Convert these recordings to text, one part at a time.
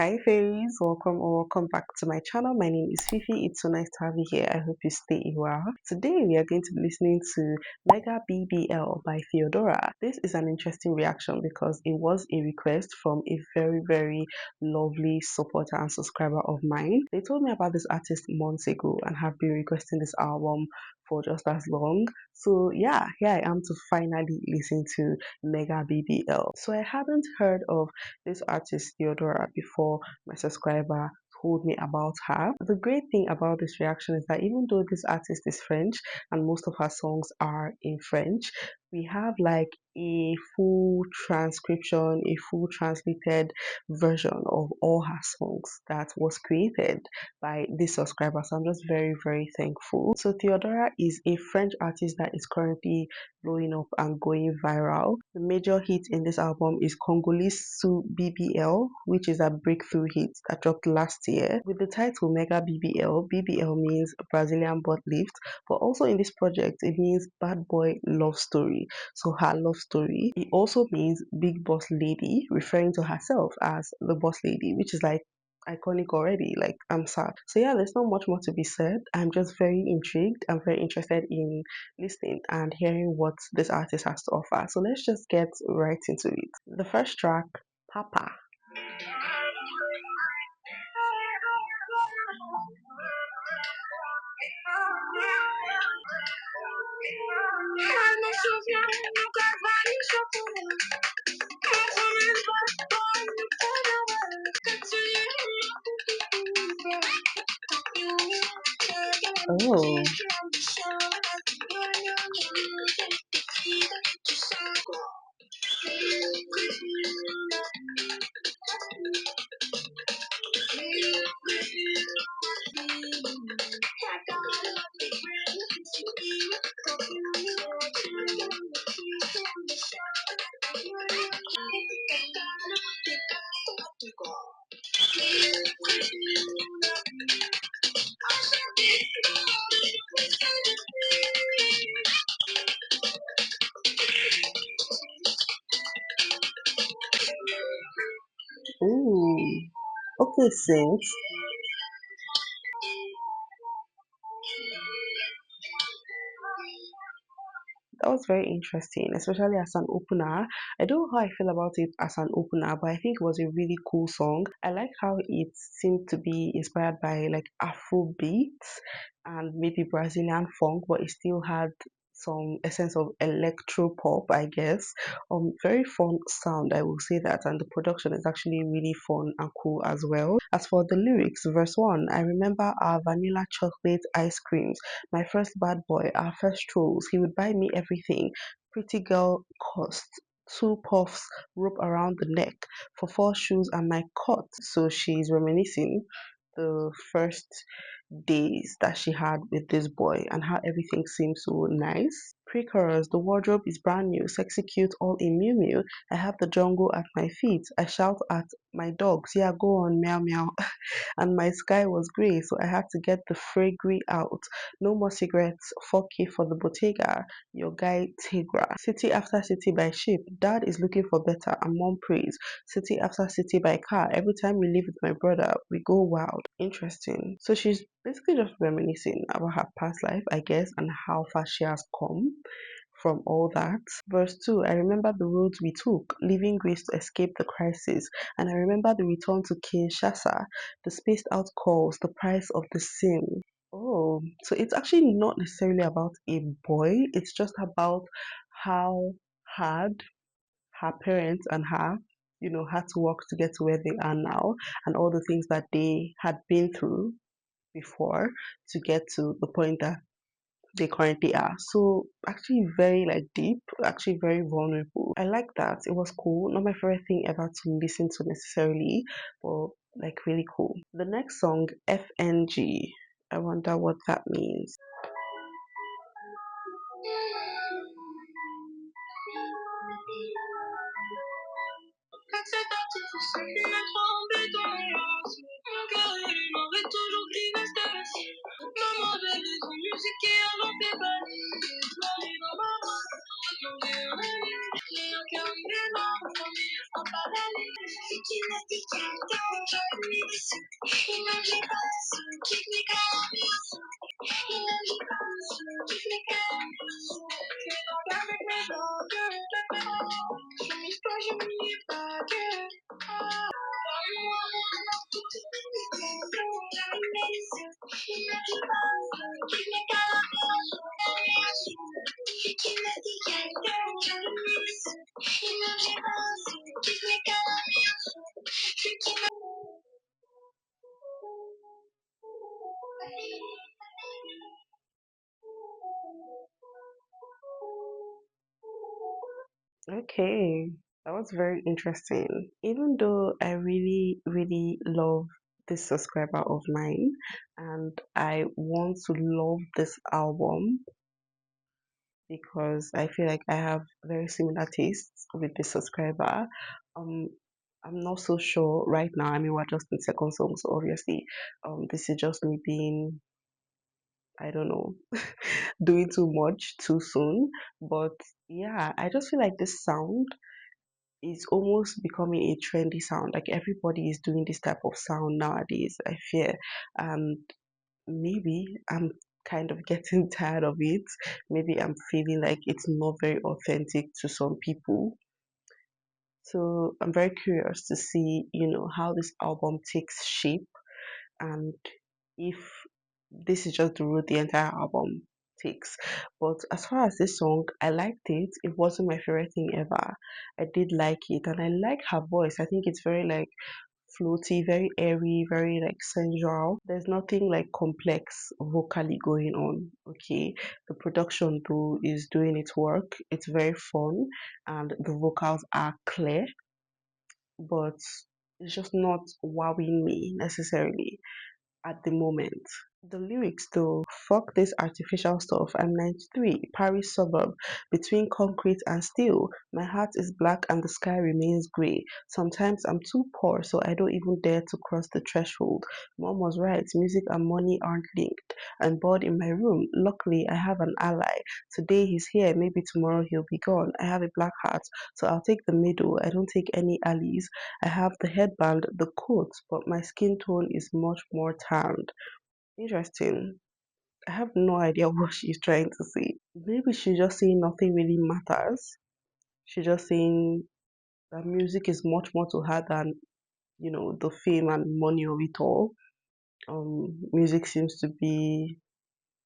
Hi fairies, welcome or welcome back to my channel. My name is Fifi. It's so nice to have you here. I hope you stay well. Today we are going to be listening to megabbl by Theodora. This is an interesting reaction because it was a request from a very lovely supporter and subscriber of mine. They told me about this artist months ago and have been requesting this album for just as long. So yeah, here I am to finally listen to megabbl. So I hadn't heard of this artist Theodora before my subscriber told me about her. The great thing about this reaction is that even though this artist is French and most of her songs are in French, we have like a full transcription, a full translated version of all her songs that was created by this subscriber. So I'm just very thankful. So Theodora is a French artist that is currently blowing up and going viral. The major hit in this album is kongolesesousbbl, which is a breakthrough hit that dropped last year. With the title megabbl, BBL means Brazilian butt lift, but also in this project it means bad boy love story. So her love story. It also means big boss lady, referring to herself as the boss lady, which is like iconic already. Like, I'm sad. So yeah, there's not much more to be said. I'm just very intrigued. I'm very interested in listening and hearing what this artist has to offer. So let's just get right into it. The first track, Papa. Oh. Ooh. Okay, sis. That was very interesting, especially as an opener. I don't know how I feel about it as an opener, but I think it was a really cool song. I like how it seemed to be inspired by like Afro beats and maybe Brazilian funk, but it still had some essence of electro pop, I guess. Very fun sound, I will say that, and the production is actually really fun and cool as well. As for the lyrics, verse one, I remember our vanilla chocolate ice creams, my first bad boy, our first trolls. He would buy me everything. Pretty girl cost. Two puffs, rope around the neck, for four shoes and my coat. So she's reminiscing the first days that she had with this boy and how everything seems so nice. Pre-chorus, the wardrobe is brand new, sexy cute, all in Miu Miu. I have the jungle at my feet. I shout at my dogs, yeah, go on, meow meow. And my sky was grey, so I had to get the fragry out. No more cigarettes, 4K for the Bottega, your guy Tigra. City after city by ship, dad is looking for better and mom prays. City after city by car, every time we live with my brother, we go wild. Interesting. So she's basically just reminiscing about her past life, I guess, and how far she has come from all that. Verse 2, I remember the roads we took, leaving Greece to escape the crisis, and I remember the return to Kinshasa, the spaced out calls, the price of the sin. Oh, so it's actually not necessarily about a boy, it's just about how hard her parents and her, had to work to get to where they are now, and all the things that they had been through before to get to the point that they currently are. So actually very like deep, actually very vulnerable. I like that. It was cool. Not my favorite thing ever to listen to necessarily, but like really cool. The next song, FNG. I wonder what that means. Okay, that was very interesting. Even though I really, really love this subscriber of mine and I want to love this album because I feel like I have very similar tastes with this subscriber. Um, I'm not so sure right now. I mean, we're just in second song, so obviously, this is just me being, I don't know, doing too much too soon. But yeah, I just feel like this sound is almost becoming a trendy sound. Like everybody is doing this type of sound nowadays, I fear. And maybe I'm kind of getting tired of it. Maybe I'm feeling like it's not very authentic to some people. So I'm very curious to see, how this album takes shape and if this is just the route the entire album takes. But as far as this song, I liked it. It wasn't my favorite thing ever. I did like it and I like her voice. I think it's very like floaty, very airy, very like sensual. There's nothing like complex vocally going on. Okay. The production though is doing its work. It's very fun and the vocals are clear, but it's just not wowing me necessarily at the moment. The lyrics though, fuck this artificial stuff. I'm 93, Paris suburb, between concrete and steel. My heart is black and the sky remains grey. Sometimes I'm too poor, so I don't even dare to cross the threshold. Mom was right, music and money aren't linked. I'm bored in my room. Luckily, I have an ally. Today he's here, maybe tomorrow he'll be gone. I have a black heart, so I'll take the middle. I don't take any allies. I have the headband, the coat, but my skin tone is much more tanned. Interesting. I have no idea what she's trying to say. Maybe she's just saying nothing really matters. She's just saying that music is much more to her than, the fame and money of it all. Music seems to be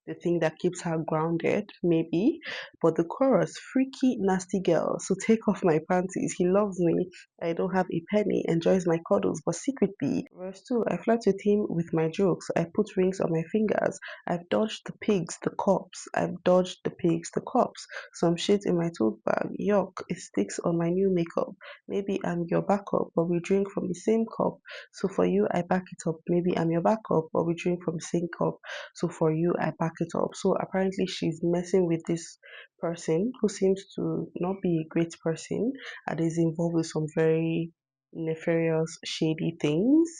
the thing that keeps her grounded, maybe. But the chorus, freaky, nasty girl, so take off my panties. He loves me. I don't have a penny, enjoys my cuddles, but secretly. Verse 2, I flirt with him with my jokes. I put rings on my fingers. I've dodged the pigs, the cops. I've dodged the pigs, the cops. Some shit in my tote bag. Yuck, it sticks on my new makeup. Maybe I'm your backup, but we drink from the same cup. So for you, I back it up. Maybe I'm your backup, but we drink from the same cup. So for you, I back it up. So apparently, she's messing with this person who seems to not be a great person and is involved with some very nefarious, shady things.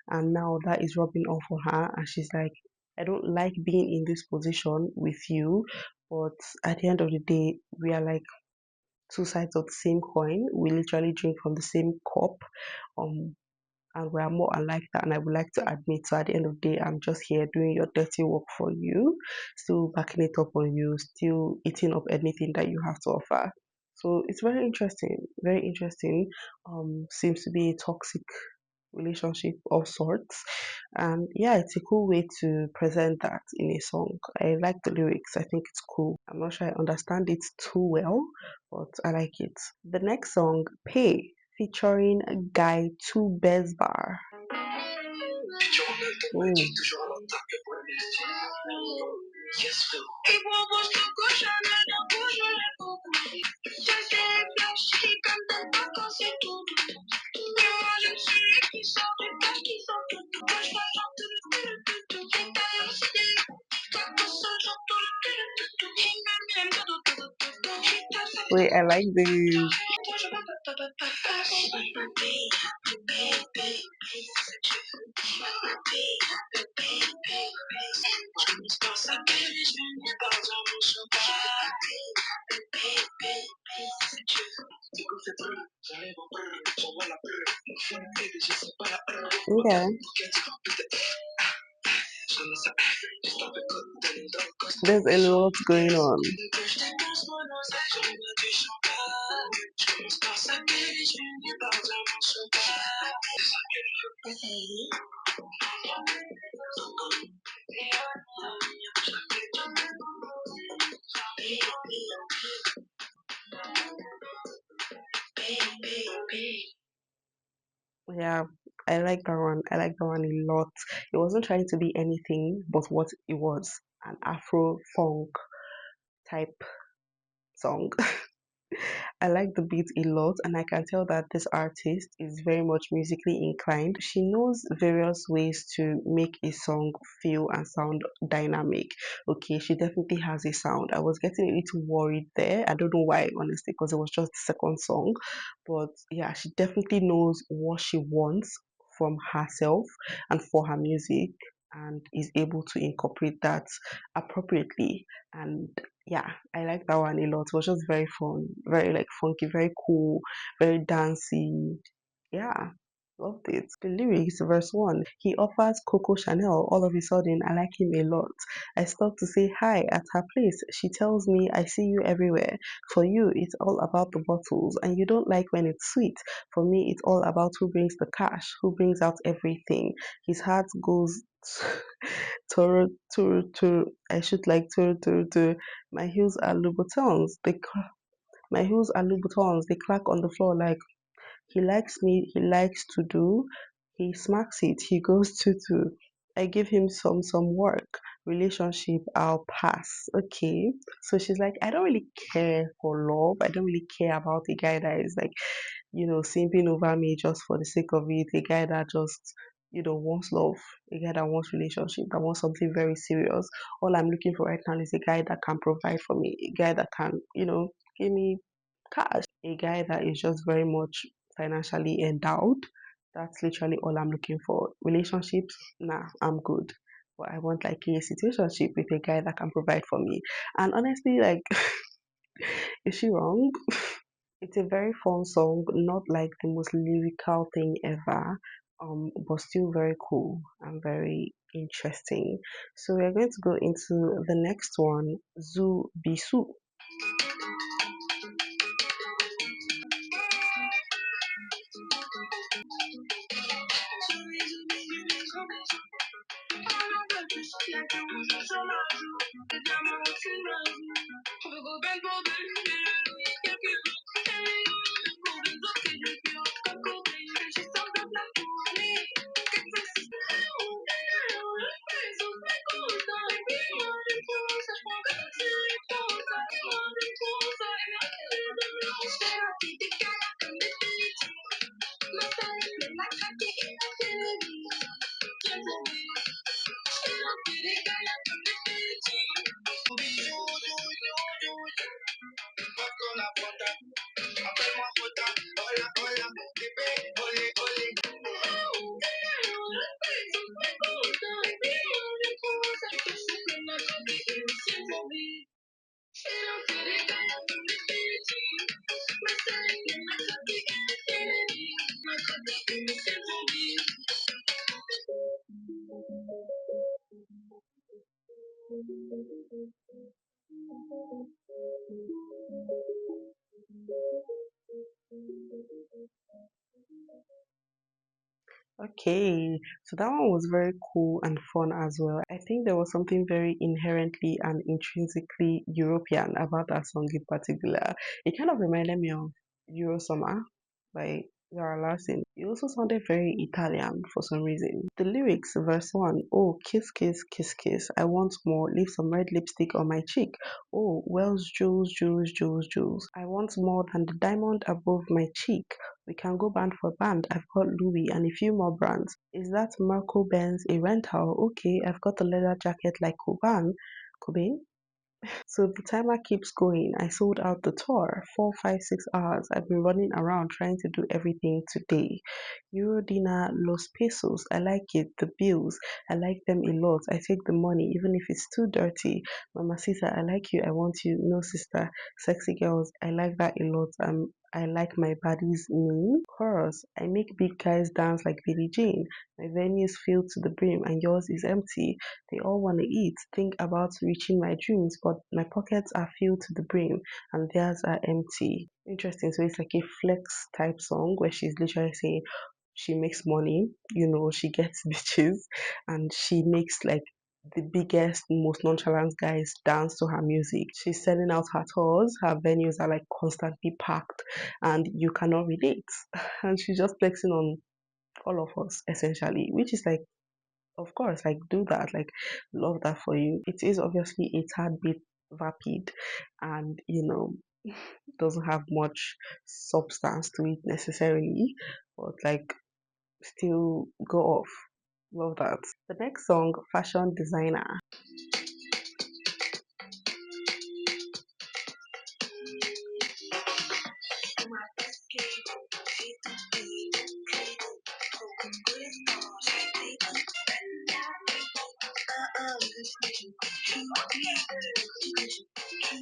And now that is rubbing off on her. And she's like, I don't like being in this position with you. But at the end of the day, we are like two sides of the same coin. We literally drink from the same cup. Um, and we are more alike that and I would like to admit, so at the end of the day I'm just here doing your dirty work for you, still backing it up on you, still eating up anything that you have to offer. So it's very interesting, very interesting. Seems to be a toxic relationship of sorts, and yeah, it's a cool way to present that in a song. I like the lyrics. I think it's cool. I'm not sure I understand it too well, but I like it. The next song, Pay, featuring Guy to Bezbar. Ooh. Wait, I like this. Okay. There's a lot going on. Yeah, I like that one. I like that one a lot. It wasn't trying to be anything but what it was, an Afro funk type song. I like the beat a lot, and I can tell that this artist is very much musically inclined. She knows various ways to make a song feel and sound dynamic. Okay, she definitely has a sound. I was getting a little worried there. I don't know why, honestly, because it was just the second song. But yeah, she definitely knows what she wants from herself and for her music, and is able to incorporate that appropriately. And yeah, I like that one a lot. It was just very fun, very like funky, very cool, very dancey. Yeah, loved it. The lyrics, verse 1, he offers Coco Chanel. All of a sudden, I like him a lot. I stop to say hi at her place. She tells me, I see you everywhere. For you, it's all about the bottles, and you don't like when it's sweet. For me, it's all about who brings the cash, who brings out everything. His heart goes Toro, Toro, Toro. I should like Toro, Toro, Toro. My heels are Louboutins. My heels are Louboutins. They clack on the floor like he likes me. He likes to do. He smacks it. He goes to. I give him some work. Relationship, I'll pass. Okay. So she's like, I don't really care for love. I don't really care about a guy that is like simping over me just for the sake of it, a guy that just, wants love, a guy that wants relationship, that wants something very serious. All I'm looking for right now is a guy that can provide for me, a guy that can, give me cash, a guy that is just very much financially endowed. That's literally all I'm looking for. Relationships, nah, I'm good. But I want like a situationship with a guy that can provide for me. And honestly, like, is she wrong? It's a very fun song, not like the most lyrical thing ever, but still very cool and very interesting. So we are going to go into the next one, Zoo Bisu. Okay, so that one was very cool and fun as well. I think there was something very inherently and intrinsically European about that song in particular. It kind of reminded me of Euro Summer by Zara Larson. It also sounded very Italian for some reason. The lyrics, verse 1, oh, kiss, kiss, kiss, kiss. I want more. Leave some red lipstick on my cheek. Oh, Wells, jewels, jewels, jewels, jewels. I want more than the diamond above my cheek. We can go band for band. I've got Louis and a few more brands. Is that Marco Benz a rental? Okay, I've got a leather jacket like Cobain. Cobain? So the timer keeps going. I sold out the tour. 4, 5, 6 hours. I've been running around trying to do everything today. Euro dinner, Los Pesos. I like it. The bills. I like them a lot. I take the money even if it's too dirty. Mama Sita, I like you. I want you. No sister. Sexy girls. I like that a lot. I like my body's name. Chorus. I make big guys dance like Billie Jean. My venue's filled to the brim and yours is empty. They all want to eat, think about reaching my dreams, but my pockets are filled to the brim and theirs are empty. Interesting. So it's like a flex type song where she's literally saying she makes money, she gets bitches, and she makes like the biggest, most nonchalant guys dance to her music. She's selling out her tours, her venues are like constantly packed, and you cannot relate. And she's just flexing on all of us essentially, which is like, of course, like do that, like love that for you. It is obviously a tad bit vapid, and doesn't have much substance to it necessarily, but like still go off. Love that. The next song, Fashion Designer.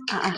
Ah,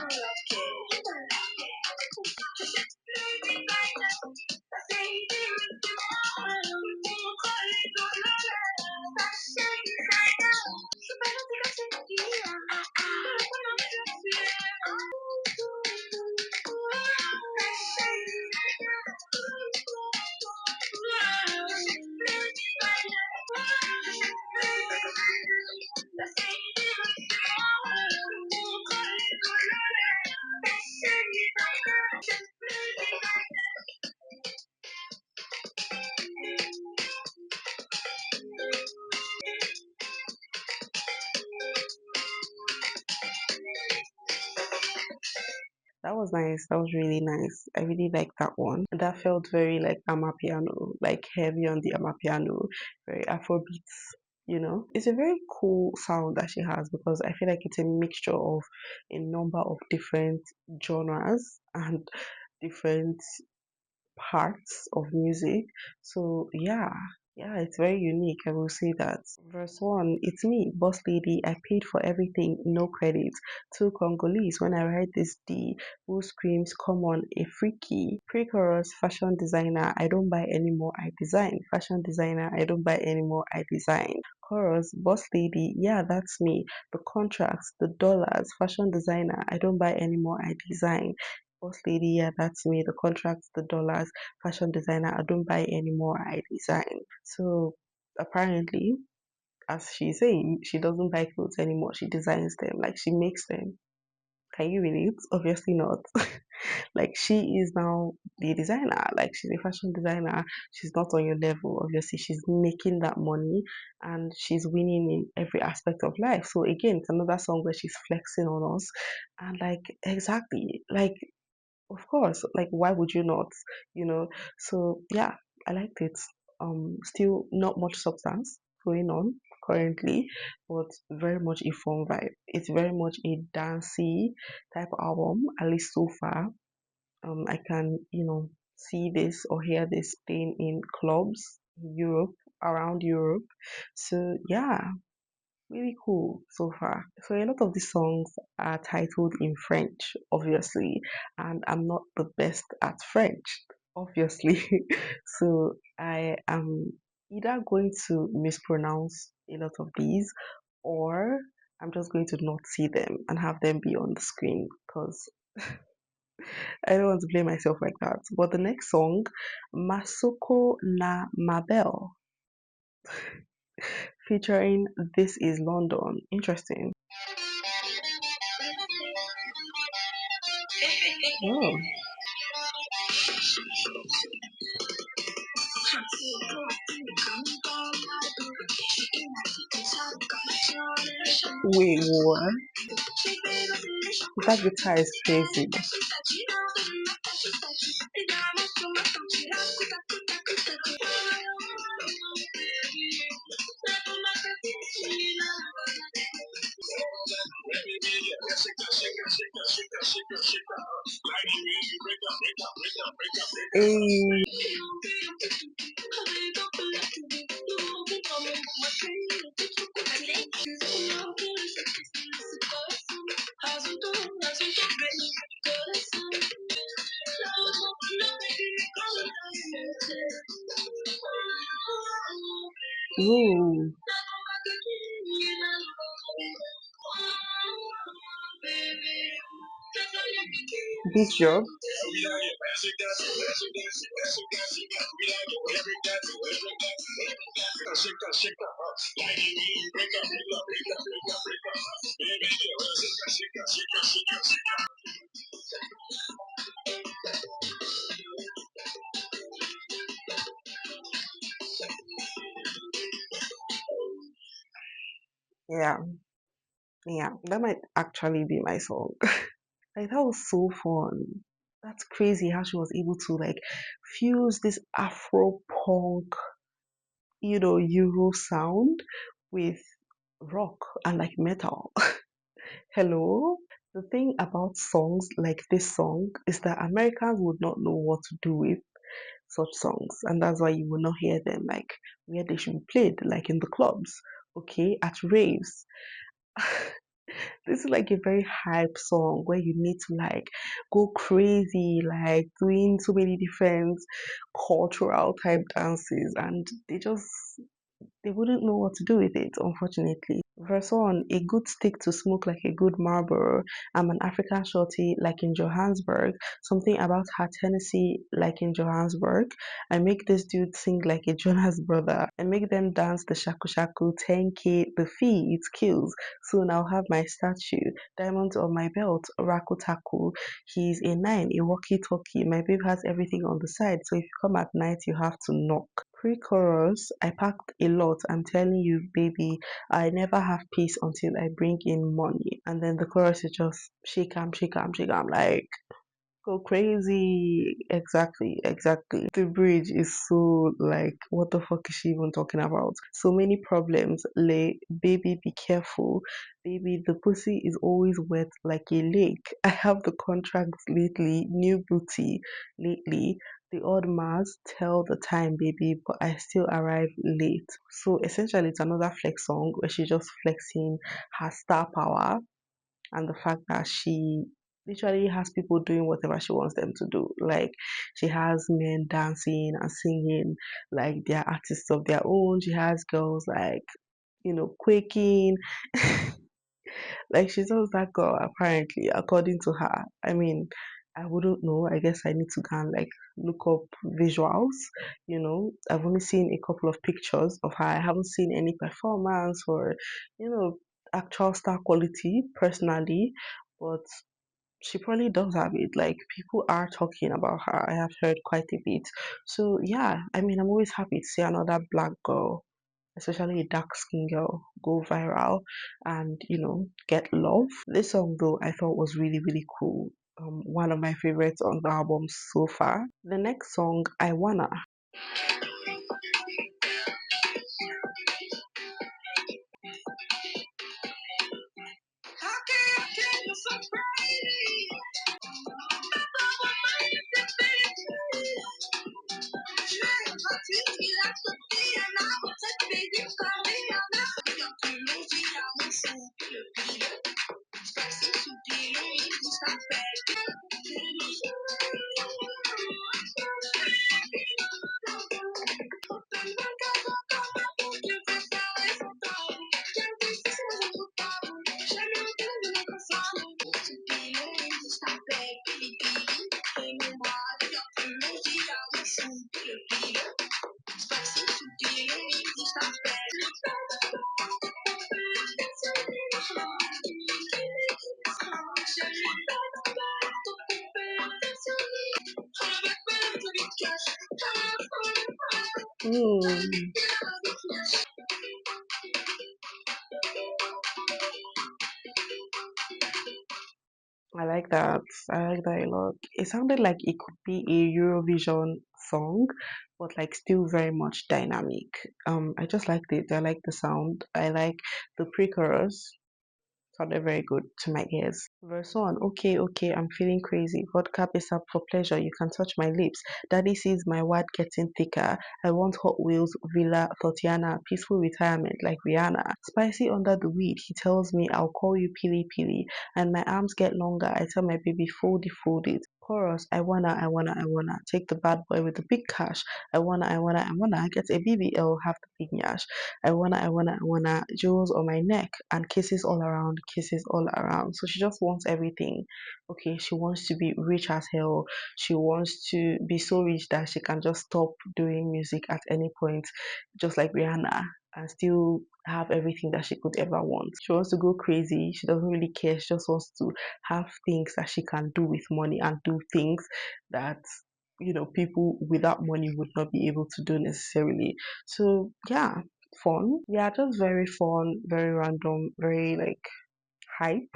that was nice. That was really nice. I really like that one. That felt very like amapiano, like heavy on the amapiano, very Afrobeats. It's a very cool sound that she has because I feel like it's a mixture of a number of different genres and different parts of music. So yeah, it's very unique. I will say that. Verse one, it's me, boss lady. I paid for everything, no credit. Two Congolese. When I write this D, who screams, "Come on, a freaky." Pre-chorus, fashion designer. I don't buy anymore. I design. Fashion designer. I don't buy anymore. I design. Chorus, boss lady. Yeah, that's me. The contracts, the dollars. Fashion designer. I don't buy anymore. I design. Boss lady, yeah, that's me. The contracts, the dollars, fashion designer. I don't buy anymore. I design. So apparently, as she's saying, she doesn't buy clothes anymore. She designs them, like she makes them. Can you relate? Obviously not. Like she is now the designer. Like she's a fashion designer. She's not on your level. Obviously, she's making that money and she's winning in every aspect of life. So again, it's another song where she's flexing on us. And like exactly, like of course, like why would you not? So yeah, I liked it. Still not much substance going on currently, but very much a fun vibe. It's very much a dancey type album, at least so far. I can, see this or hear this playing in clubs in Europe, around Europe. So yeah, really cool so far. So a lot of the songs are titled in French, obviously, and I'm not the best at French, obviously. So I am either going to mispronounce a lot of these or I'm just going to not see them and have them be on the screen because I don't want to play myself like that. But the next song, Masoko na Mabel, featuring This Is London. Interesting. Oh, wait, what? That guitar is crazy. Hey, ooh, beat job. Yeah, yeah, that might actually be my song. Like that was so fun. That's crazy how she was able to like fuse this Afro punk, Euro sound with rock and like metal. Hello? The thing about songs like this song is that Americans would not know what to do with such songs, and that's why you will not hear them like where they should be played, like in the clubs, okay, at raves. This is like a very hype song where you need to like go crazy, like doing so many different cultural type dances, and they wouldn't know what to do with it, unfortunately. Verse 1, a good stick to smoke like a good Marlboro. I'm an African shorty like in Johannesburg. Something about her Tennessee like in Johannesburg. I make this dude sing like a Jonas brother. I make them dance the shaku shaku, 10K, the fee, it kills. Soon I'll have my statue. Diamonds on my belt, raku taku. He's a 9, a walkie talkie. My babe has everything on the side, so if you come at night, you have to knock. Pre-chorus, I packed a lot. I'm telling you, baby, I never have peace until I bring in money. And then the chorus is just shake 'em, shake 'em, shake 'em, like go crazy. Exactly, exactly. The bridge is so like, what the fuck is she even talking about? So many problems. Lay, baby, be careful. Baby, the pussy is always wet like a lake. I have the contracts lately, new booty lately. The odd Mars tell the time, baby, but I still arrive late. So essentially, it's another flex song where she's just flexing her star power and the fact that she literally has people doing whatever she wants them to do. Like she has men dancing and singing like they're artists of their own. She has girls like, quaking. Like she's just that girl apparently, according to her. I mean, I wouldn't know. I guess I need to go and like look up visuals. I've only seen a couple of pictures of her. I haven't seen any performance or, you know, actual star quality personally, but she probably does have it. Like people are talking about her. I have heard quite a bit. So yeah, I mean, I'm always happy to see another black girl, especially a dark skinned girl, go viral and get love. This song though I thought was really really cool. One of my favorites on the album so far. The next song, I Wanna. Hmm. I like that. I like that a lot. It sounded like it could be a Eurovision song, but like still very much dynamic. I just liked it. I like the sound. I like the pre-chorus. Sounded very good to my ears. Verse 1, okay, okay, I'm feeling crazy. Vodka is up for pleasure. You can touch my lips. Daddy sees my wad getting thicker. I want Hot Wheels, Villa, Thotiana, peaceful retirement like Rihanna. Spicy under the weed. He tells me I'll call you Pili Pili. And my arms get longer. I tell my baby fold it, fold it. Chorus, I wanna take the bad boy with the big cash. I wanna get a BBL, have the big nyash. I wanna jewels on my neck and kisses all around. So she just wants everything. Okay, she wants to be rich as hell. She wants to be so rich that she can just stop doing music at any point, just like Rihanna, and still have everything that she could ever want. She wants to go crazy. She doesn't really care. She just wants to have things that she can do with money and do things that people without money would not be able to do necessarily. So yeah, fun. Yeah, just very fun, very random, very like hype,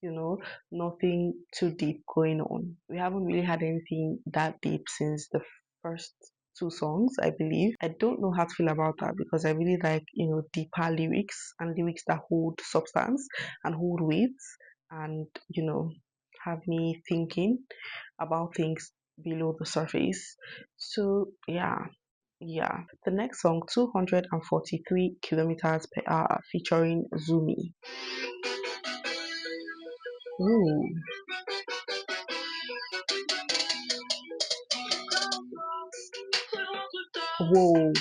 you know, nothing too deep going on. We haven't really had anything that deep since the first two songs, I believe. I don't know how to feel about that because I really like, deeper lyrics and lyrics that hold substance and hold weight and, have me thinking about things below the surface. So yeah. The next song, 243 kilometers per hour, featuring Zumi. Ooh. Whoa.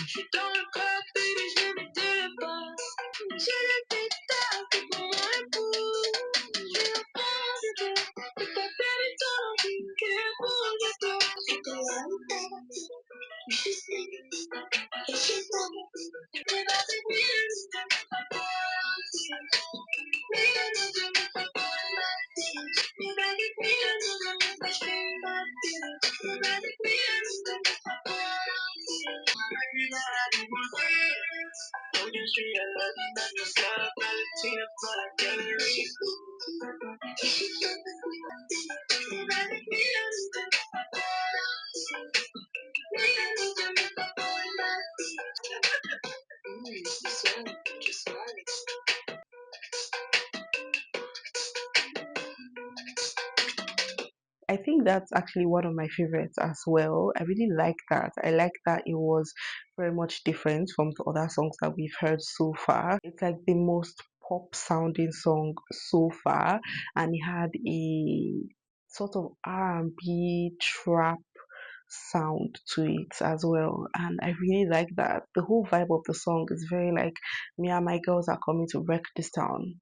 I think that's actually one of my favorites as well. I really like that. I like that it was very much different from the other songs that we've heard so far. It's like the most pop sounding song so far, and it had a sort of R&B trap sound to it as well, and I really like that. The whole vibe of the song is very like, me and my girls are coming to wreck this town,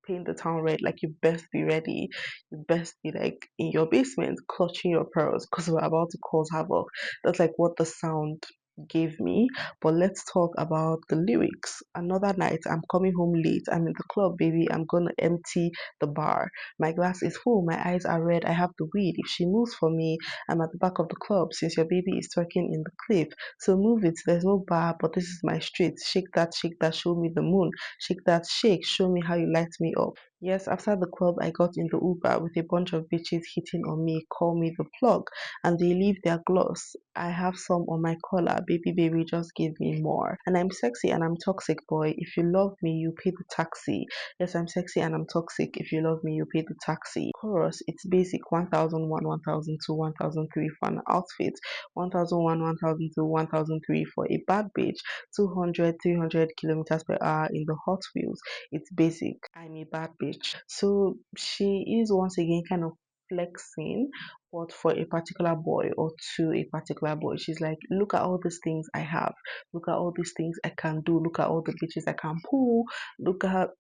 paint the town red. Like, you best be ready. You best be like in your basement clutching your pearls because we're about to cause havoc. That's like what the sound gave me. But let's talk about the lyrics. Another night, I'm coming home late. I'm in the club, baby. I'm gonna empty the bar. My glass is full. My eyes are red. I have the weed. If she moves for me, I'm at the back of the club since your baby is twerking in the clip. So move it. There's no bar, but this is my street. Shake that, show me the moon. Shake that, shake, show me how you light me up. Yes, after the club, I got in the Uber with a bunch of bitches hitting on me, call me the plug, and they leave their gloss. I have some on my collar, baby, baby, just give me more. And I'm sexy and I'm toxic, boy. If you love me, you pay the taxi. Yes, I'm sexy and I'm toxic. If you love me, you pay the taxi. Chorus, it's basic 1001, 1002, 1003 for an outfit, 1001, 1002, 1003 for a bad bitch, 200, 300 kilometers per hour in the Hot Wheels. It's basic. I'm a bad bitch. So she is once again kind of flexing, but for a particular boy or to a particular boy. She's like, look at all these things I have. Look at all these things I can do. Look at all the bitches I can pull. Look at,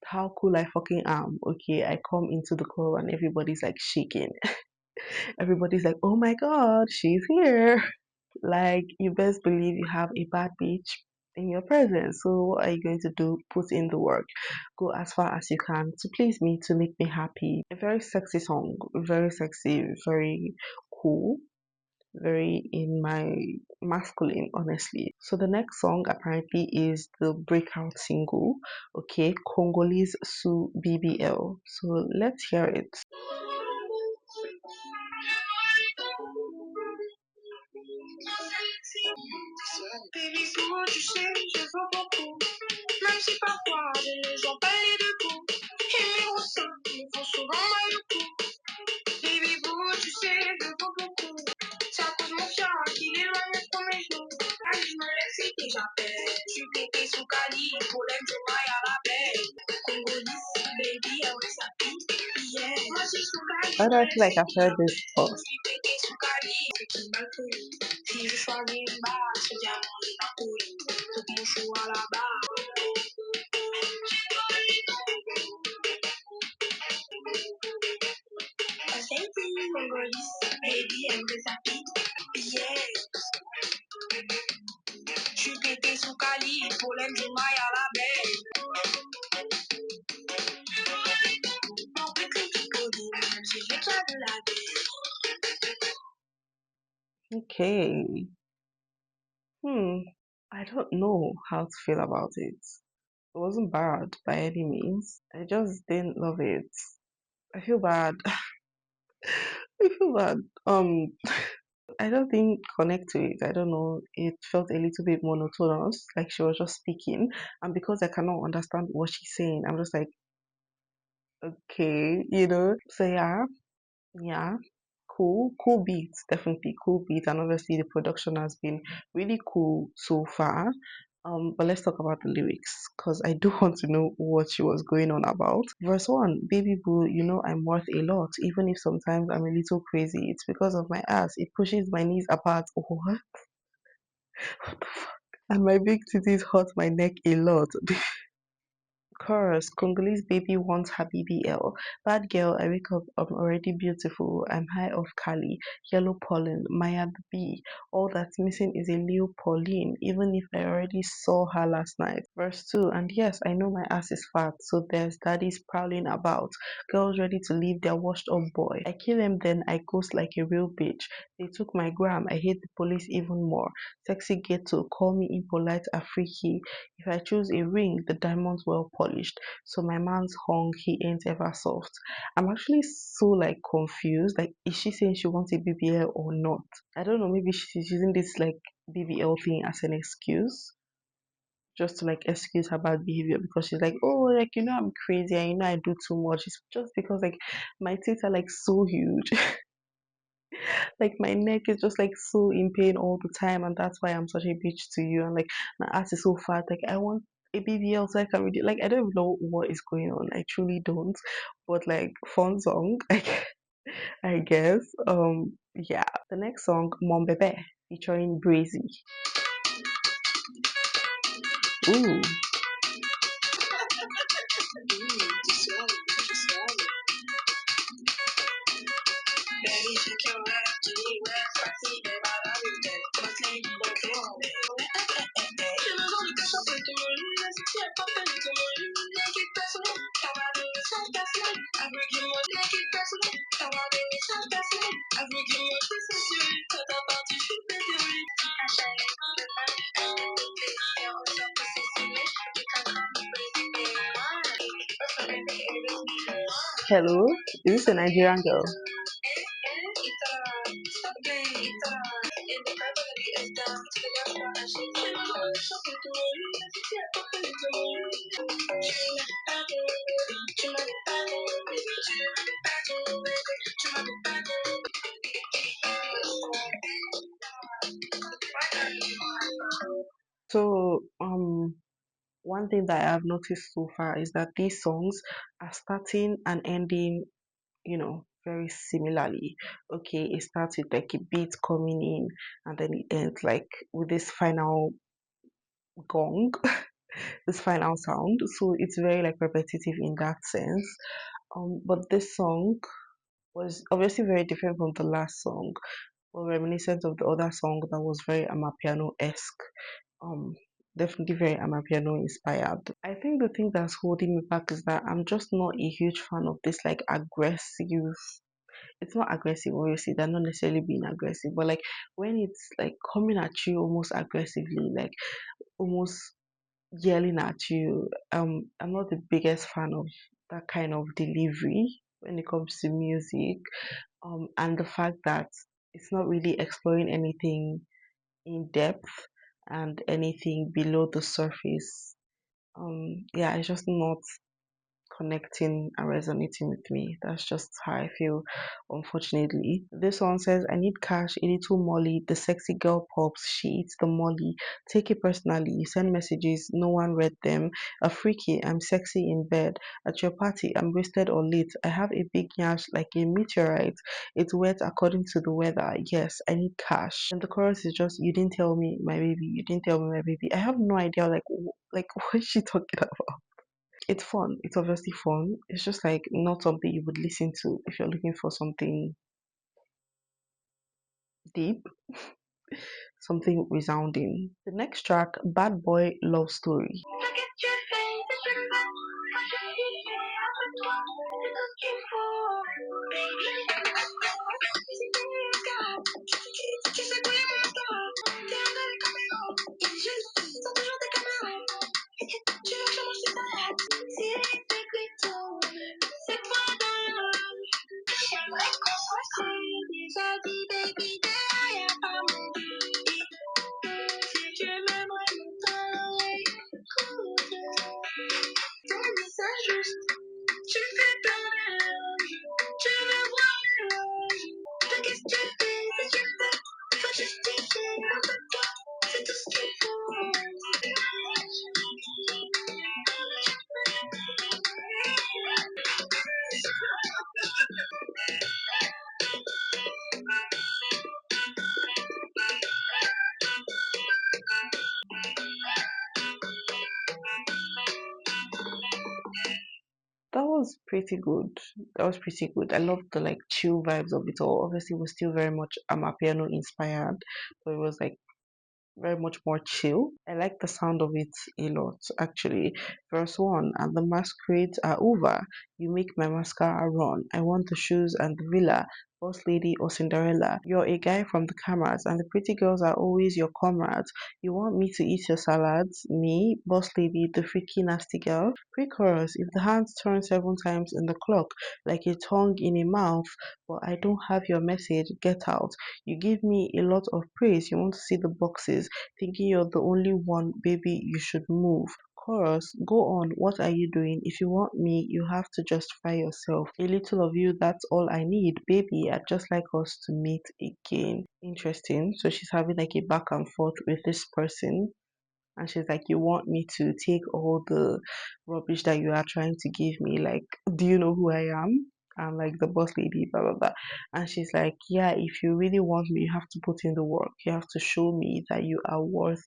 how cool I fucking am. Okay, I come into the club and everybody's like shaking. Everybody's like, oh my god, she's here. Like, you best believe you have a bad bitch in your presence. So what are you going to do? Put in the work. Go as far as you can to please me, to make me happy. A very sexy song, very sexy, very cool, very in my masculine, honestly. So the next song apparently is the breakout single, okay, kongolesesousbbl. So let's hear it. Baby, boo, tu sais, je veux beaucoup. Même si parfois les gens parlent de tout. Et mes ressens me font souvent mal au cou. Baby, boo, tu sais, je veux beaucoup. Ça cause mon chat qu'il est loin de tous mes jours. Je me laisse et j'appelle. Je suis pété sous Cali, problème, je maille à la belle. Congolese, baby, elle reste à tout. Yeah. Moi, je suis sous Cali. Why do I feel like I've heard this before? Okay. Hmm. I don't know how to feel about it. It wasn't bad by any means. I just didn't love it. I feel bad. I feel bad. I don't think connect to it. I don't know. It felt a little bit monotonous, like she was just speaking, and because I cannot understand what she's saying, I'm just like, okay. So yeah, yeah, cool beats, definitely cool beats, and obviously the production has been really cool so far. But let's talk about the lyrics because I do want to know what she was going on about. Verse one, baby boo, you know I'm worth a lot, even if sometimes I'm a little crazy. It's because of my ass. It pushes my knees apart. Oh, what? And my big titties hurt my neck a lot. Chorus, Congolese baby wants her BBL. Bad girl, I wake up, I'm already beautiful. I'm high off Cali. Yellow pollen, Maya the bee. All that's missing is a Leo Pauline, even if I already saw her last night. Verse 2, and yes, I know my ass is fat, so there's daddies prowling about. Girls ready to leave their washed up boy. I kill him, then I ghost like a real bitch. They took my gram, I hate the police even more. Sexy ghetto, call me impolite, a freaky. If I choose a ring, the diamond's well polished. So my man's hung, he ain't ever soft. I'm actually so like confused. Like, is she saying she wants a BBL or not? I don't know. Maybe she's using this like BBL thing as an excuse, just to like excuse her bad behavior because she's like, oh, like I'm crazy and I do too much. It's just because like my tits are like so huge. Like my neck is just like so in pain all the time, and that's why I'm such a bitch to you. And like my ass is so fat. Like I want a BBL so I can read it. Like I don't even know what is going on. I truly don't. But like fun song, I guess. Yeah. The next song, Mon Bebe, featuring Brazy. Ooh. Hello, is this a Nigerian girl? So, one thing that I have noticed so far is that these songs are starting and ending, very similarly. Okay, it starts with like a beat coming in, and then it ends like with this final gong, this final sound. So it's very like repetitive in that sense. But this song was obviously very different from the last song, or reminiscent of the other song that was very amapiano esque. Um, Definitely very amapiano inspired. I think the thing that's holding me back is that I'm just not a huge fan of this like aggressive. It's not aggressive, obviously. They're not necessarily being aggressive, but like when it's like coming at you almost aggressively, like almost yelling at you. I'm not the biggest fan of that kind of delivery when it comes to music. And the fact that it's not really exploring anything in depth and anything below the surface. Yeah, it's just not connecting and resonating with me. That's just how I feel, unfortunately. This one says, I need cash, a little molly. The sexy girl pops, she eats the molly. Take it personally. You send messages, no one read them. A freaky, I'm sexy in bed. At your party, I'm wasted or late. I have a big yash like a meteorite. It's wet according to the weather. Yes, I need cash. And the chorus is just, you didn't tell me, my baby. You didn't tell me, my baby. I have no idea, like what is she talking about? It's fun. It's obviously fun. It's just like not something you would listen to if you're looking for something deep, something resounding. The next track, Bad Boy Love Story. That was pretty good. That was pretty good. I loved the like chill vibes of it all. Obviously, it was still very much Amapiano inspired, but it was like very much more chill. I like the sound of it a lot, actually. Verse 1, and the masquerades are over. You make my mascara run. I want the shoes and the villa. Boss lady or Cinderella. You're a guy from the cameras, and the pretty girls are always your comrades. You want me to eat your salads? Me, boss lady, the freaky nasty girl? Pre chorus, if the hands turn 7 times in the clock, like a tongue in a mouth, but I don't have your message, get out. You give me a lot of praise. You want to see the boxes, thinking you're the only one, baby, you should move. Chorus, go on, what are you doing? If you want me, you have to justify yourself. A little of you, that's all I need. Baby, I'd just like us to meet again. Interesting. So she's having like a back and forth with this person, and she's like, you want me to take all the rubbish that you are trying to give me? Like, do you know who I am? I'm like the boss lady, blah blah blah. And she's like, yeah, if you really want me, you have to put in the work. You have to show me that you are worth,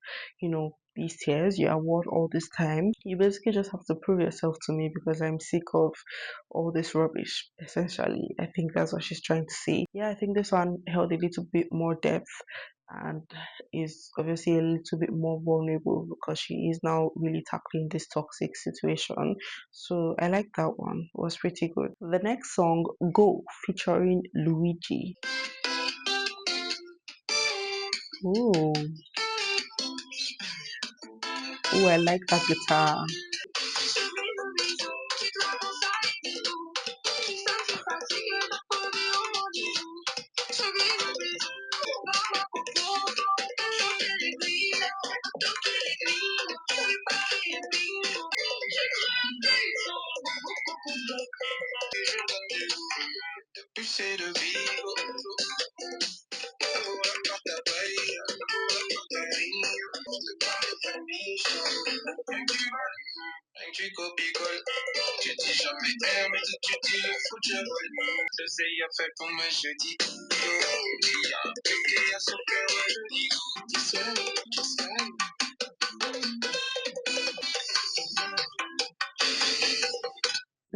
these tears, you are worth all this time. You basically just have to prove yourself to me because I'm sick of all this rubbish. Essentially, I think that's what she's trying to say. Yeah, I think this one held a little bit more depth and is obviously a little bit more vulnerable because she is now really tackling this toxic situation. So I like that one. It was pretty good. The next song, Go, featuring Luigi. Ooh, ooh, I like that guitar.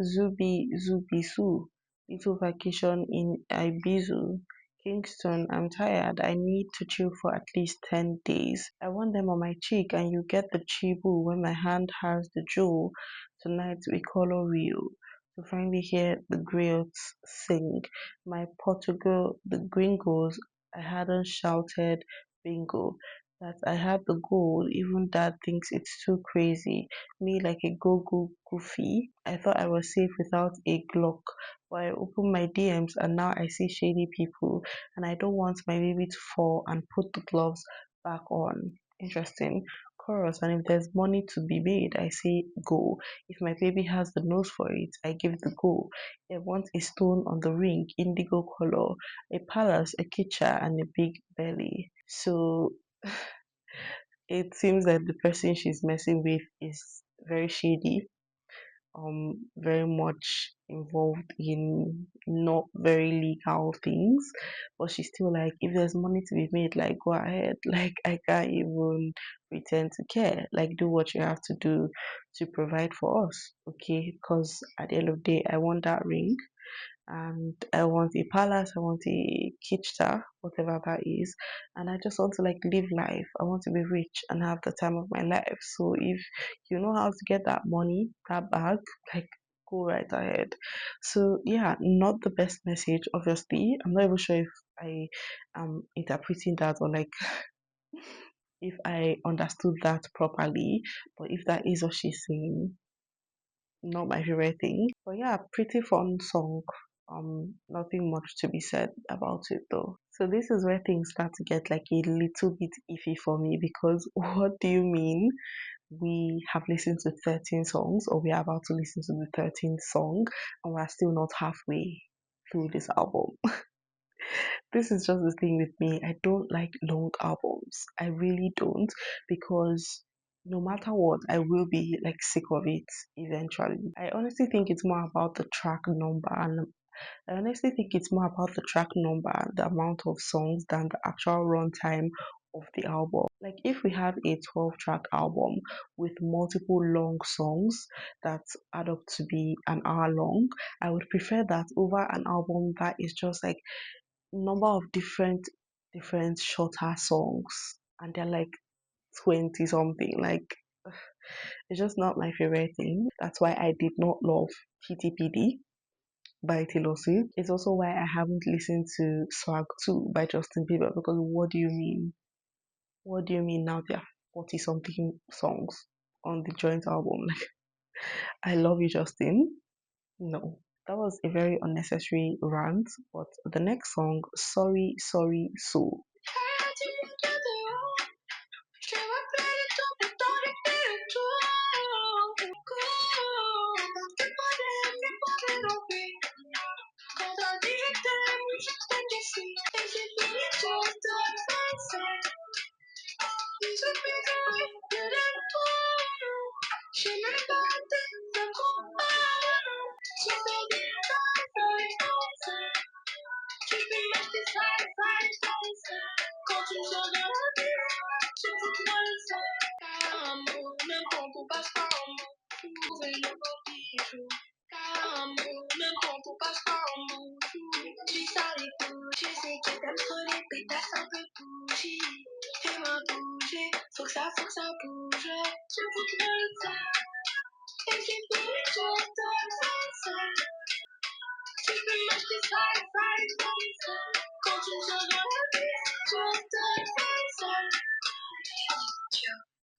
Zubi Zubi Su, little vacation in Ibizu. Kingston, I'm tired. I need to chill for at least 10 days. I want them on my cheek, and you get the chibu when my hand has the jewel. Tonight we color real. To finally hear the griots sing. My Portugal, the gringos, I hadn't shouted bingo. That I had the goal, even dad thinks it's too crazy. Me like a go-go goofy. I thought I was safe without a Glock, but I opened my DMs and now I see shady people, and I don't want my baby to fall and put the gloves back on. Interesting. chorus. And if there's money to be made, I say go. If my baby has the nose for it, I give the go. I want a stone on the ring, indigo color, a palace, a kitchen, and a big belly. So it seems that the person she's messing with is very shady, very much involved in not very legal things, but she's still like, if there's money to be made, like go ahead. Like I can't even pretend to care. Like do what you have to do to provide for us, okay? Because at the end of the day, I want that ring, and I want a palace, I want a kitchen, whatever that is, and I just want to like live life. I want to be rich and have the time of my life. So if you know how to get that money, that bag, like go right ahead. So yeah, not the best message, obviously. I'm not even sure if I am interpreting that or like if I understood that properly, but if that is what she's saying, not my favorite thing. But yeah, pretty fun song. Nothing much to be said about it though. So this is where things start to get like a little bit iffy for me, because what do you mean we have listened to 13 songs, or we are about to listen to the 13th song, and we're still not halfway through this album? This is just the thing with me. I don't like long albums. I really don't, because no matter what, I will be like sick of it eventually. I honestly think it's more about the track number, and I honestly think it's more about the track number, the amount of songs, than the actual runtime of the album. Like if we have a 12-track album with multiple long songs that add up to be an hour long, I would prefer that over an album that is just like number of different shorter songs, and they're like 20 something. Like it's just not my favorite thing. That's why I did not love TTPD by Taylor Swift. It's also why I haven't listened to Swag 2 by Justin Bieber, because what do you mean? What do you mean now there are 40 something songs on the joint album? Like, I love you, Justin. No. That was a very unnecessary rant, but the next song, Sorry, Sorry, So.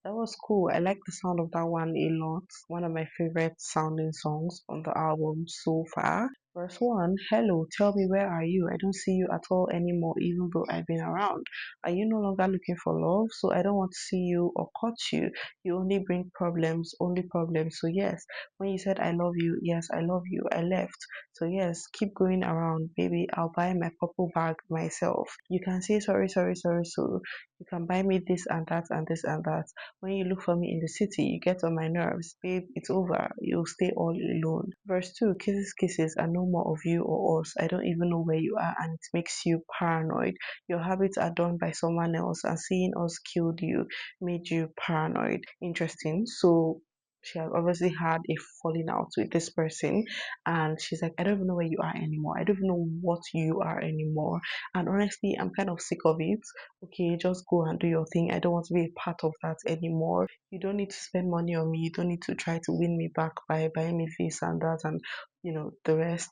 That was cool. I like the sound of that one a lot. One of my favorite sounding songs on the album so far. Verse 1, hello, tell me where are you? I don't see you at all anymore, even though I've been around. Are you no longer looking for love? So I don't want to see you or cut you. You only bring problems, only problems. So yes, when you said I love you, yes, I love you. I left. So yes, keep going around, baby. I'll buy my purple bag myself. You can say sorry, sorry, sorry, so you can buy me this and that and this and that. When you look for me in the city, you get on my nerves. Babe, it's over. You'll stay all alone. Verse 2, kisses, kisses, and no more of you or us. I don't even know where you are, and it makes you paranoid. Your habits are done by someone else, and seeing us killed you made you paranoid. Interesting. So she has obviously had a falling out with this person, and she's like, I don't even know where you are anymore. I don't even know what you are anymore. And honestly, I'm kind of sick of it. Okay, just go and do your thing. I don't want to be a part of that anymore. You don't need to spend money on me. You don't need to try to win me back by buying me this and that and the rest.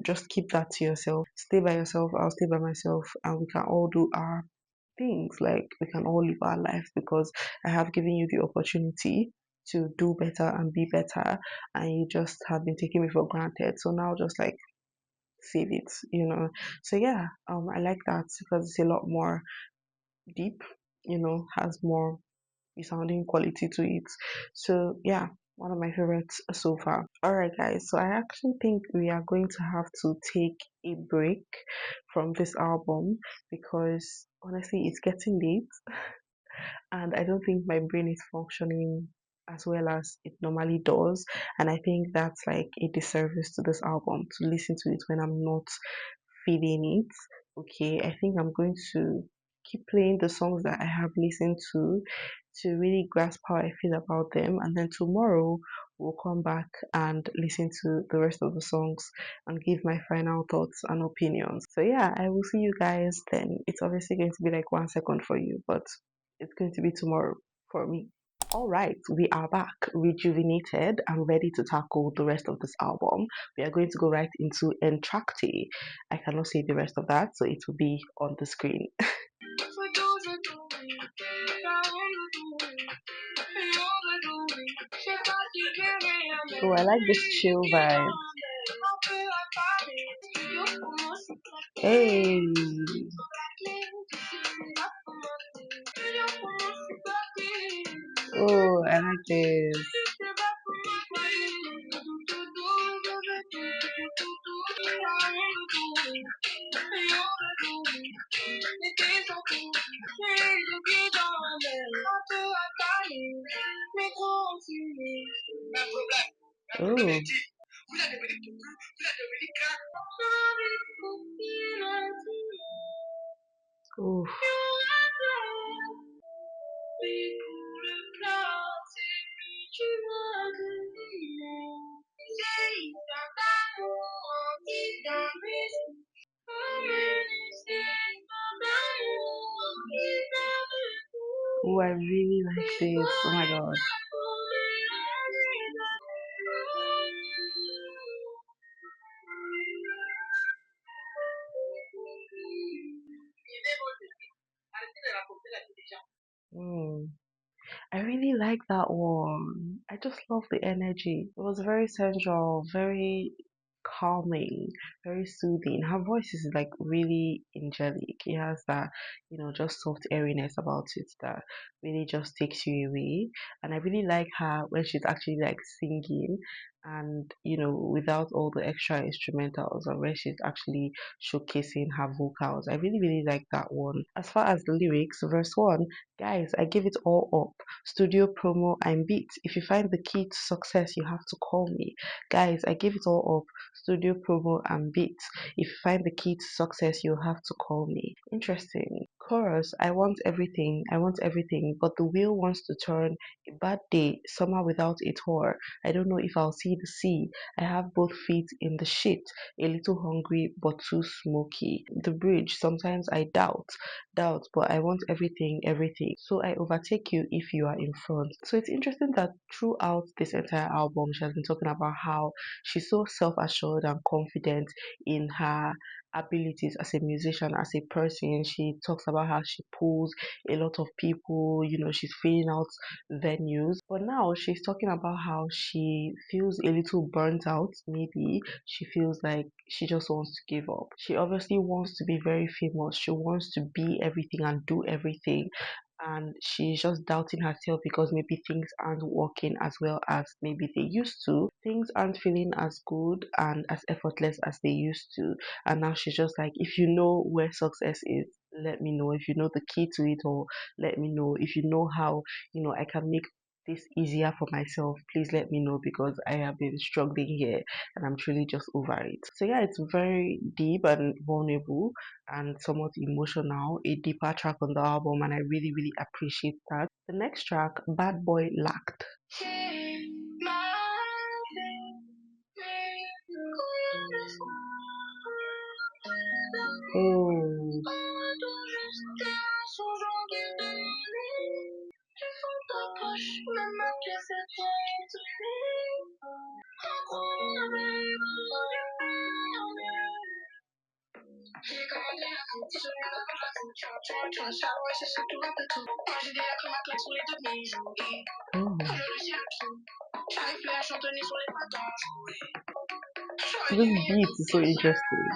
Just keep that to yourself. Stay by yourself. I'll stay by myself, and we can all do our things. Like we can all live our lives, because I have given you the opportunity to do better and be better, and you just have been taking me for granted. So now just like save it. So yeah, I like that because it's a lot more deep, has more resounding quality to it. So yeah, one of my favorites so far. Alright guys, so I actually think we are going to have to take a break from this album because honestly it's getting late and I don't think my brain is functioning as well as it normally does. And I think that's like a disservice to this album to listen to it when I'm not feeling it. Okay, I think I'm going to keep playing the songs that I have listened to really grasp how I feel about them. And then tomorrow we'll come back and listen to the rest of the songs and give my final thoughts and opinions. So yeah, I will see you guys then. It's obviously going to be like 1 second for you, but it's going to be tomorrow for me. All right, we are back, rejuvenated and ready to tackle the rest of this album. We are going to go right into Entracte. I cannot say the rest of that, so it will be on the screen. Oh, I like this chill vibe. Hey. Oh, I like this. Oh. Oof. Oh, I really like this. Oh my god. Mm. I really like that one. I just love the energy. It was very sensual, very calming, very soothing. Her voice is like really angelic. It has that, just soft airiness about it that really just takes you away. And I really like her when she's actually like singing and, without all the extra instrumentals or when she's actually showcasing her vocals. I really, really like that one. As far as the lyrics, verse 1, guys, I give it all up. Studio promo, I'm beat. If you find the key to success, you have to call me. Guys, I give it all up. Studio promo, I'm beat. If you find the key to success, you'll have to call me. Interesting. Chorus, I want everything, but the wheel wants to turn. A bad day, summer without a tour. I don't know if I'll see the sea. I have both feet in the shit. A little hungry, but too smoky. The bridge, sometimes I doubt, but I want everything, everything. So I overtake you if you are in front. So it's interesting that throughout this entire album, she has been talking about how she's so self assured and confident in her abilities as a musician, as a person. She talks about how she pulls a lot of people, she's filling out venues. But now she's talking about how she feels a little burnt out, maybe. She feels like she just wants to give up. She obviously wants to be very famous. She wants to be everything and do everything. And she's just doubting herself because maybe things aren't working as well as maybe they used to. Things aren't feeling as good and as effortless as they used to. And now she's just like, if you know where success is, let me know. If you know the key to it, or let me know. If you know how, I can make this easier for myself, please let me know because I have been struggling here and I'm truly just over it. So yeah, it's very deep and vulnerable and somewhat emotional, a deeper track on the album, and I really, really appreciate that. The next track, Bad Boy Lacked. Oh. Oh. This beat is so interesting.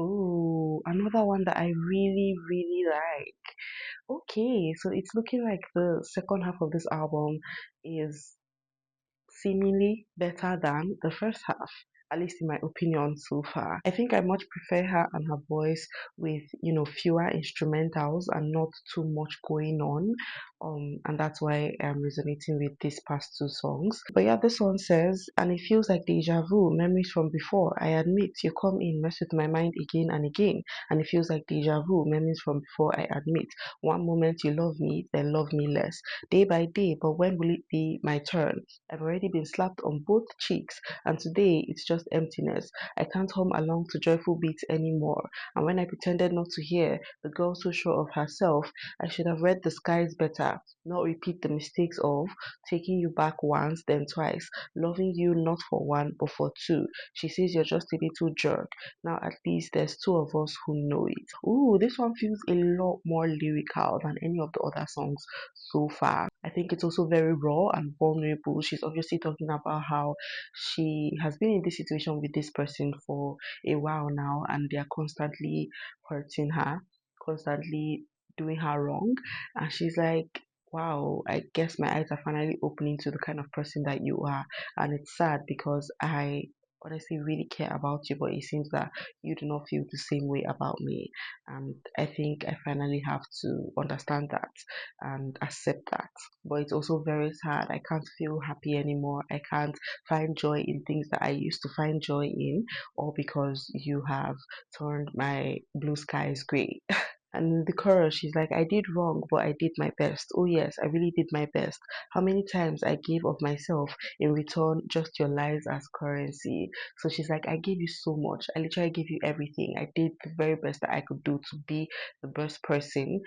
Oh, another one that I really, really like. Okay, so it's looking like the second half of this album is seemingly better than the first half, at least in my opinion so far. I think I much prefer her and her voice with, fewer instrumentals and not too much going on. And that's why I'm resonating with these past two songs. But yeah, this one says, and it feels like deja vu, memories from before. I admit you come in, mess with my mind again and again. And it feels like deja vu, memories from before. I admit. One moment you love me, then love me less. Day by day, but when will it be my turn? I've already been slapped on both cheeks, and today it's just emptiness. I can't hum along to joyful beats anymore. And when I pretended not to hear, the girl so sure of herself, I should have read the skies better, not repeat the mistakes of taking you back once, then twice, loving you not for one, but for two. She says you're just a little jerk. Now at least there's two of us who know it. Ooh, this one feels a lot more lyrical than any of the other songs so far. I think it's also very raw and vulnerable. She's obviously talking about how she has been in this situation with this person for a while now, and they are constantly hurting her, constantly doing her wrong. And she's like, wow, I guess my eyes are finally opening to the kind of person that you are. And it's sad because I honestly really care about you, but it seems that you do not feel the same way about me. And I think I finally have to understand that and accept that. But it's also very sad. I can't feel happy anymore. I can't find joy in things that I used to find joy in, all because you have turned my blue skies grey. And in the chorus, she's like, I did wrong, but I did my best. Oh, yes, I really did my best. How many times I gave of myself in return, just your lies as currency. So she's like, I gave you so much. I literally gave you everything. I did the very best that I could do to be the best person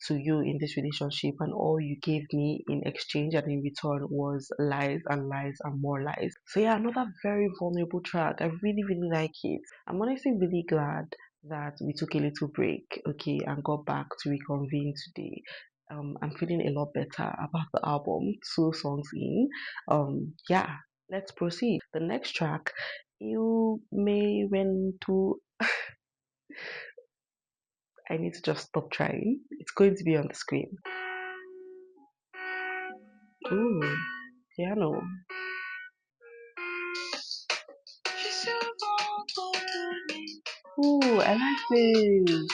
to you in this relationship, and all you gave me in exchange and in return was lies and lies and more lies. So yeah, another very vulnerable track. I really, really like it. I'm honestly really glad that we took a little break, okay, and got back to reconvene today. I'm feeling a lot better about the album, two songs in. Yeah, let's proceed. The next track, you may when to. I need to just stop trying. It's going to be on the screen. Ooh, piano. Ooh, I like this.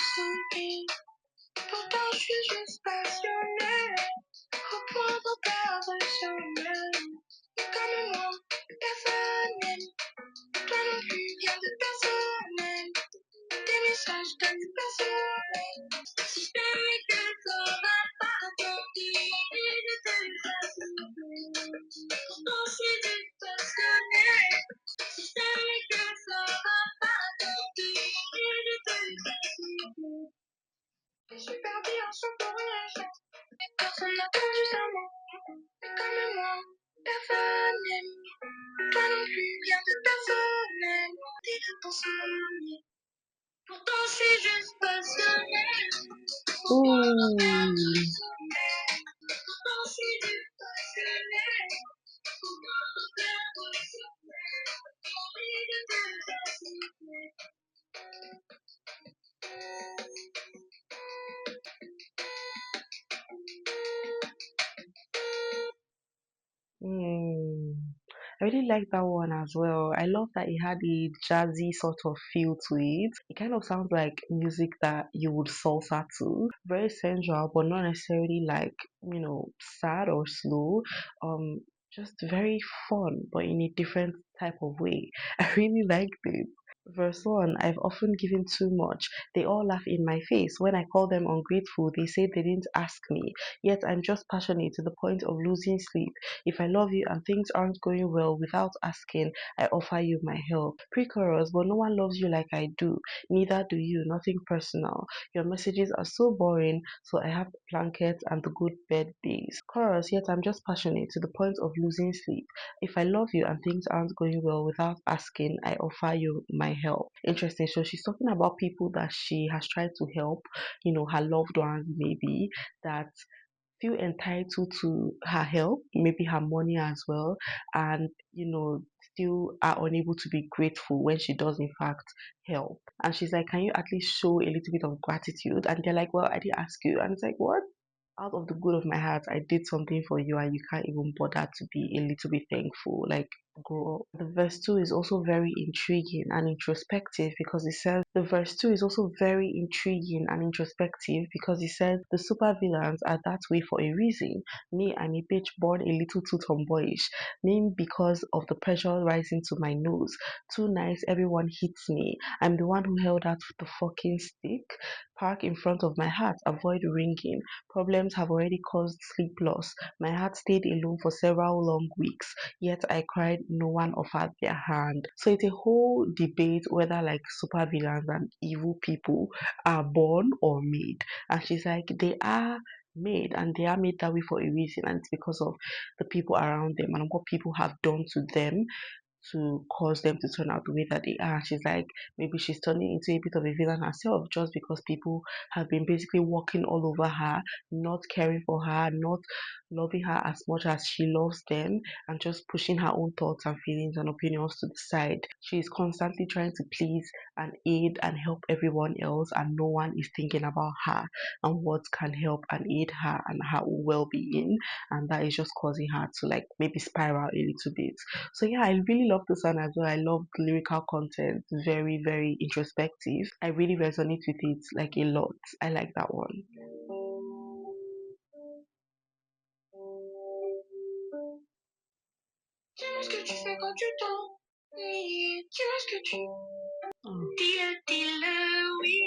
Ooh. Mm. I really like that one as well. I love that it had a jazzy sort of feel to it. It kind of sounds like music that you would salsa to. Very sensual, but not necessarily like, sad or slow. Just very fun, but in a different type of way. I really liked it. Verse 1. I've often given too much. They all laugh in my face. When I call them ungrateful, they say they didn't ask me. Yet I'm just passionate to the point of losing sleep. If I love you and things aren't going well without asking, I offer you my help. Pre chorus, but no one loves you like I do. Neither do you. Nothing personal. Your messages are so boring, so I have the blankets and the good bed days. Chorus, yet I'm just passionate to the point of losing sleep. If I love you and things aren't going well without asking, I offer you my help. Interesting. So she's talking about people that she has tried to help, her loved ones maybe, that feel entitled to her help, maybe her money as well, and still are unable to be grateful when she does in fact help. And she's like, can you at least show a little bit of gratitude? And they're like, well, I didn't ask you. And it's like, what? Out of the good of my heart, I did something for you, and you can't even bother to be a little bit thankful. Like, grow up. The verse 2 is also very intriguing and introspective because it says, the verse 2 is also very intriguing and introspective because it says, the supervillains are that way for a reason. Me, I'm a bitch born a little too tomboyish. Named because of the pressure rising to my nose. Too nice, everyone hits me. I'm the one who held out the fucking stick. Park in front of my heart, avoid ringing. Problems have already caused sleep loss. My heart stayed alone for several long weeks, yet I cried, no one offered their hand. So it's a whole debate whether like supervillains and evil people are born or made. And she's like, they are made, and they are made that way for a reason, and it's because of the people around them and what people have done to them to cause them to turn out the way that they are. She's like, maybe she's turning into a bit of a villain herself just because people have been basically walking all over her, not caring for her, not loving her as much as she loves them, and just pushing her own thoughts and feelings and opinions to the side. She's constantly trying to please and aid and help everyone else, and no one is thinking about her and what can help and aid her and her well being. And that is just causing her to like maybe spiral a little bit. So yeah, I really love the song as well. I love the lyrical content. Very, very introspective. I really resonate with it like a lot. I like that one. Dis-moi ce que tu fais quand tu t'ennuies. Dis-moi ce que tu... Dis-le, oui.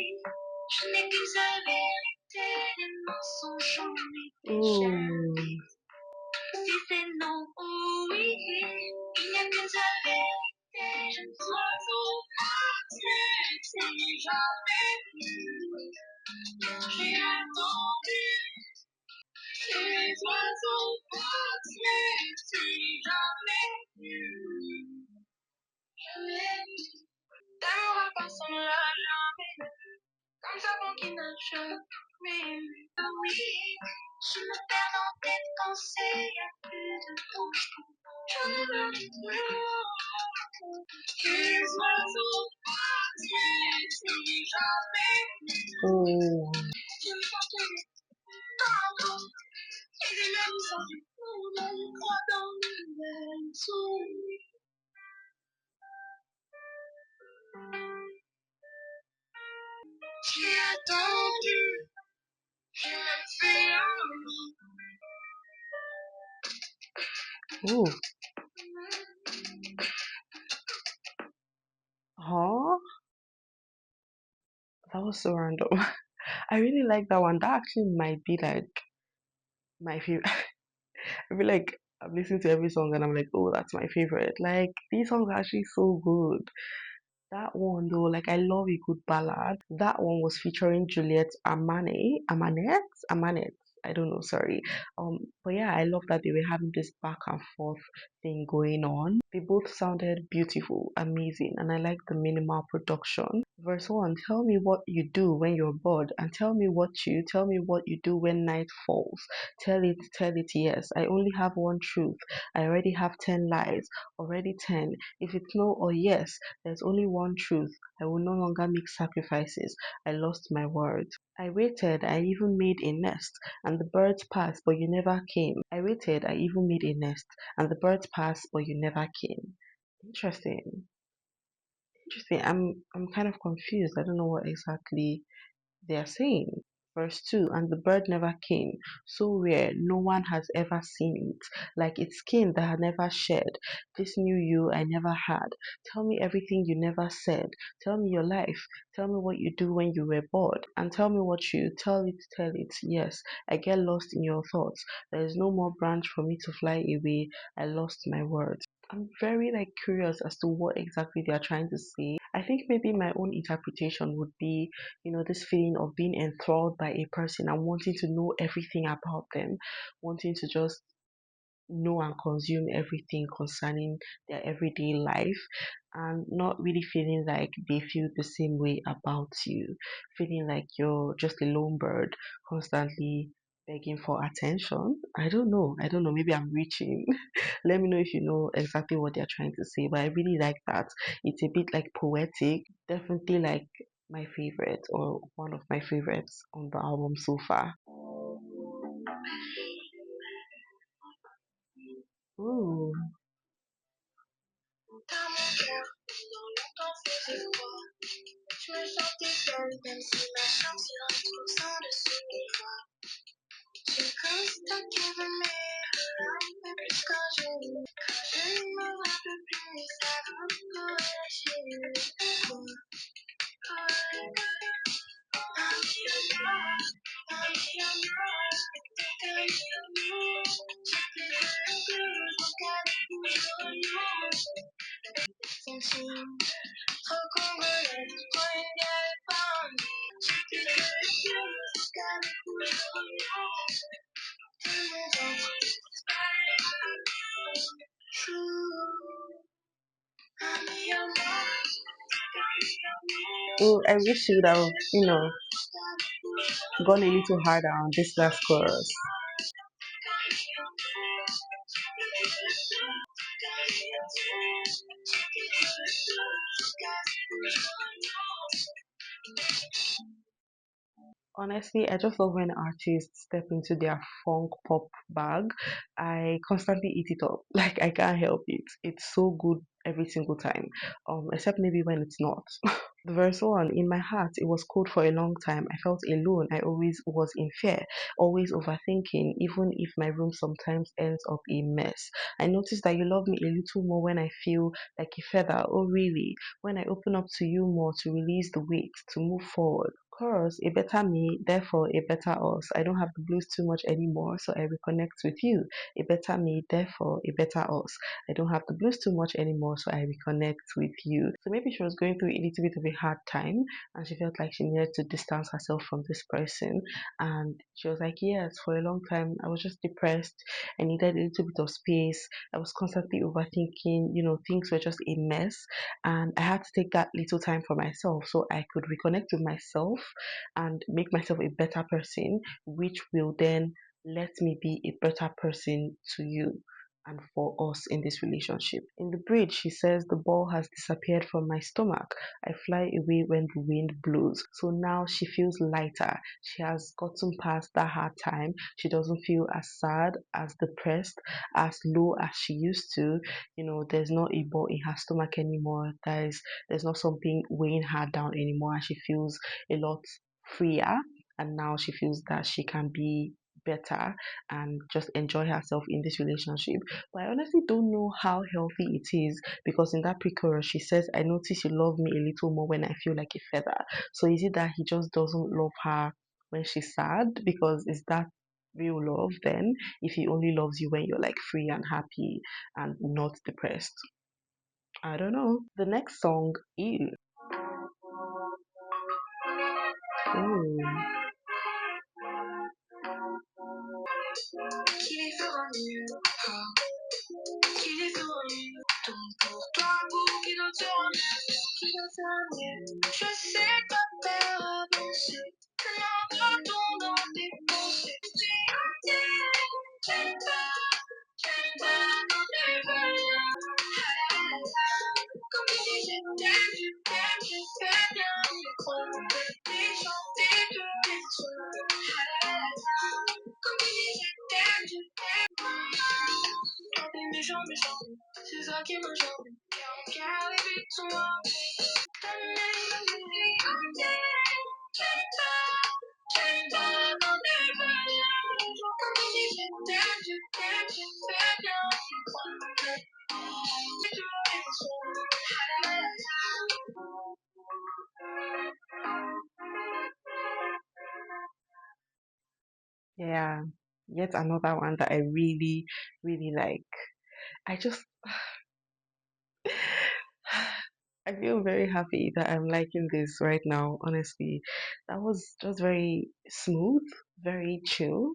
Je n'ai qu'une seule vérité. Les mensonges, j'en ai déjà. Si c'est non ou oui, il n'y a qu'une seule vérité. Je ne sois au c'est jamais vu. J'ai attendu les oiseaux passer, c'est jamais vu. Je l'ai vu. D'amour à personne l'a jamais vu. Comme ça bon qui n'a jamais vu. Oui, je me perds dans tes pensées, y'a plus de bouche. Je veux les oiseaux passer, c'est jamais vu. Oh. Je me sens pardon. Et les larmes sont du monde, crois dans le même souris. J'ai attendu, je me fais un Ooh. Huh? That was so random. I really like that one. That actually might be like my favorite. I feel like I'm listening to every song and I'm like, oh, that's my favorite. Like these songs are actually so good. That one though, like I love a good ballad. That one was featuring Juliet Amanet. I don't know, sorry. But yeah, I love that they were having this back and forth thing going on. They both sounded beautiful, amazing, and I like the minimal production. Verse 1, tell me what you do when you're bored, and tell me what you do when night falls. Tell it, yes. I only have one truth. I already have 10 lies, already 10. If it's no or yes, there's only one truth. I will no longer make sacrifices. I lost my word. I waited, I even made a nest, and the birds passed, but you never came. I waited, I even made a nest, and the birds passed, but you never came. Interesting. Interesting. I'm kind of confused. I don't know what exactly they're saying. Verse 2, and the bird never came, so rare, no one has ever seen it, like its skin that I never shed. This new you I never had. Tell me everything you never said. Tell me your life. Tell me what you do when you were bored. And tell me what you tell it. Yes, I get lost in your thoughts. There is no more branch for me to fly away. I lost my words. I'm very curious as to what exactly they are trying to say. I think maybe my own interpretation would be, this feeling of being enthralled by a person and wanting to know everything about them, wanting to just know and consume everything concerning their everyday life, and not really feeling like they feel the same way about you, feeling like you're just a lone bird constantly begging for attention. I don't know, maybe I'm reaching. Let me know if you know exactly what they're trying to say, but I really like that. It's a bit poetic, definitely my favorite, or one of my favorites on the album so far. Ooh. Oh, I wish you would have, gone a little harder on this last chorus. Honestly, I just love when artists step into their funk pop bag. I constantly eat it up. Like I can't help it. It's so good every single time. Except maybe when it's not. Verse 1, in my heart, it was cold for a long time. I felt alone. I always was in fear, always overthinking, even if my room sometimes ends up a mess. I noticed that you love me a little more when I feel like a feather. Oh, really? When I open up to you more to release the weight, to move forward. Chorus, a better me, therefore a better us. I don't have the blues too much anymore, so I reconnect with you. A better me, therefore a better us. I don't have the blues too much anymore, so I reconnect with you. So maybe she was going through a little bit of a hard time and she felt like she needed to distance herself from this person. And she was like, yes, for a long time, I was just depressed. I needed a little bit of space. I was constantly overthinking, things were just a mess. And I had to take that little time for myself so I could reconnect with myself and make myself a better person, which will then let me be a better person to you and for us in this relationship. In the bridge, she says, the ball has disappeared from my stomach. I fly away when the wind blows. So now she feels lighter. She has gotten past that hard time. She doesn't feel as sad, as depressed, as low as she used to. There's not a ball in her stomach anymore. There's not something weighing her down anymore, and she feels a lot freer. And now she feels that she can be better and just enjoy herself in this relationship. But I honestly don't know how healthy it is, because in that pre-chorus she says, I notice you love me a little more when I feel like a feather. So is it that he just doesn't love her when she's sad? Because is that real love then, if he only loves you when you're free and happy and not depressed? I don't know. The next song is ooh. C'est ça qui me chante, qui arrive sur moi. Yeah, yet another one that I really, really like. I just, I feel very happy that I'm liking this right now, honestly. That was just very smooth, very chill,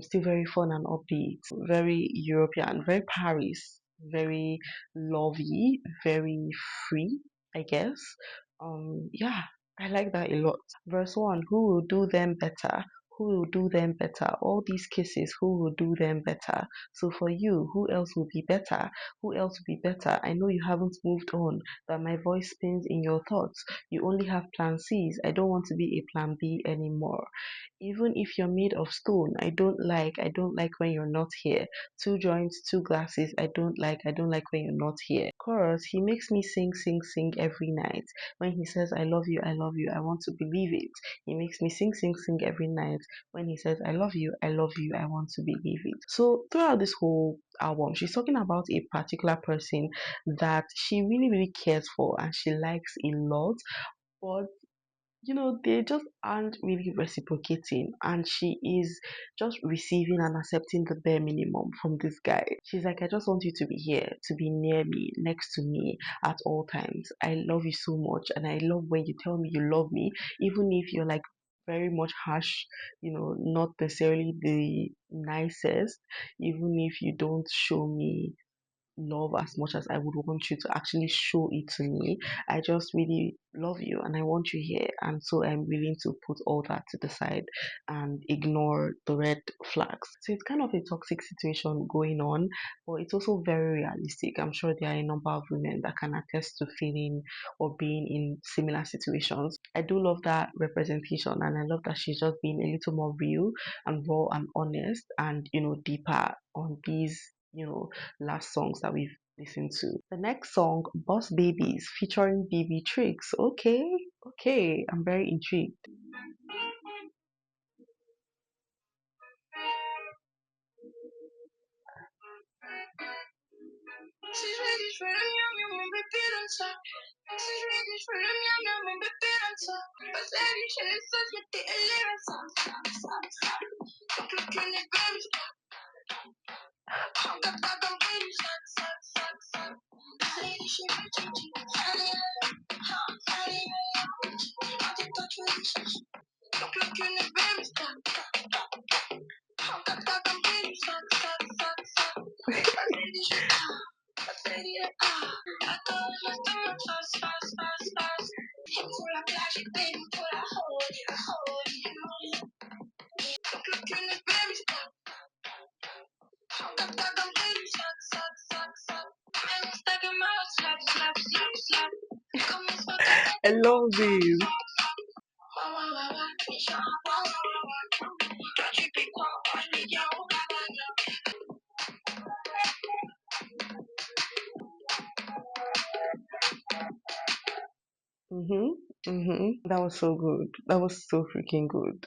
still very fun and upbeat, very European, very Paris, very lovey, very free, I guess. Yeah, I like that a lot. Verse 1, who will do them better? Who will do them better? All these cases, who will do them better? So for you, who else will be better? Who else will be better? I know you haven't moved on, that my voice spins in your thoughts. You only have plan C's. I don't want to be a plan B anymore. Even if you're made of stone, I don't like when you're not here. Two joints, two glasses, I don't like when you're not here. Chorus, he makes me sing, sing, sing every night. When he says, I love you, I want to believe it. He makes me sing, sing, sing every night. When he says, I love you, I want to believe it. So throughout this whole album, she's talking about a particular person that she really, really cares for and she likes a lot. But they just aren't really reciprocating, and she is just receiving and accepting the bare minimum from this guy. She's like, I just want you to be here, to be near me, next to me at all times. I love you so much, and I love when you tell me you love me, even if you're like very much harsh, not necessarily the nicest, even if you don't show me love as much as I would want you to actually show it to me. I just really love you and I want you here. And so I'm willing to put all that to the side and ignore the red flags. So it's kind of a toxic situation going on, but it's also very realistic. I'm sure there are a number of women that can attest to feeling or being in similar situations. I do love that representation and I love that she's just being a little more real and raw and honest and, deeper on these, last songs that we've listened to. The next song, Boss Babies, featuring BB Tricks. Okay, okay, I'm very intrigued. I love this. That was so good. That was so freaking good.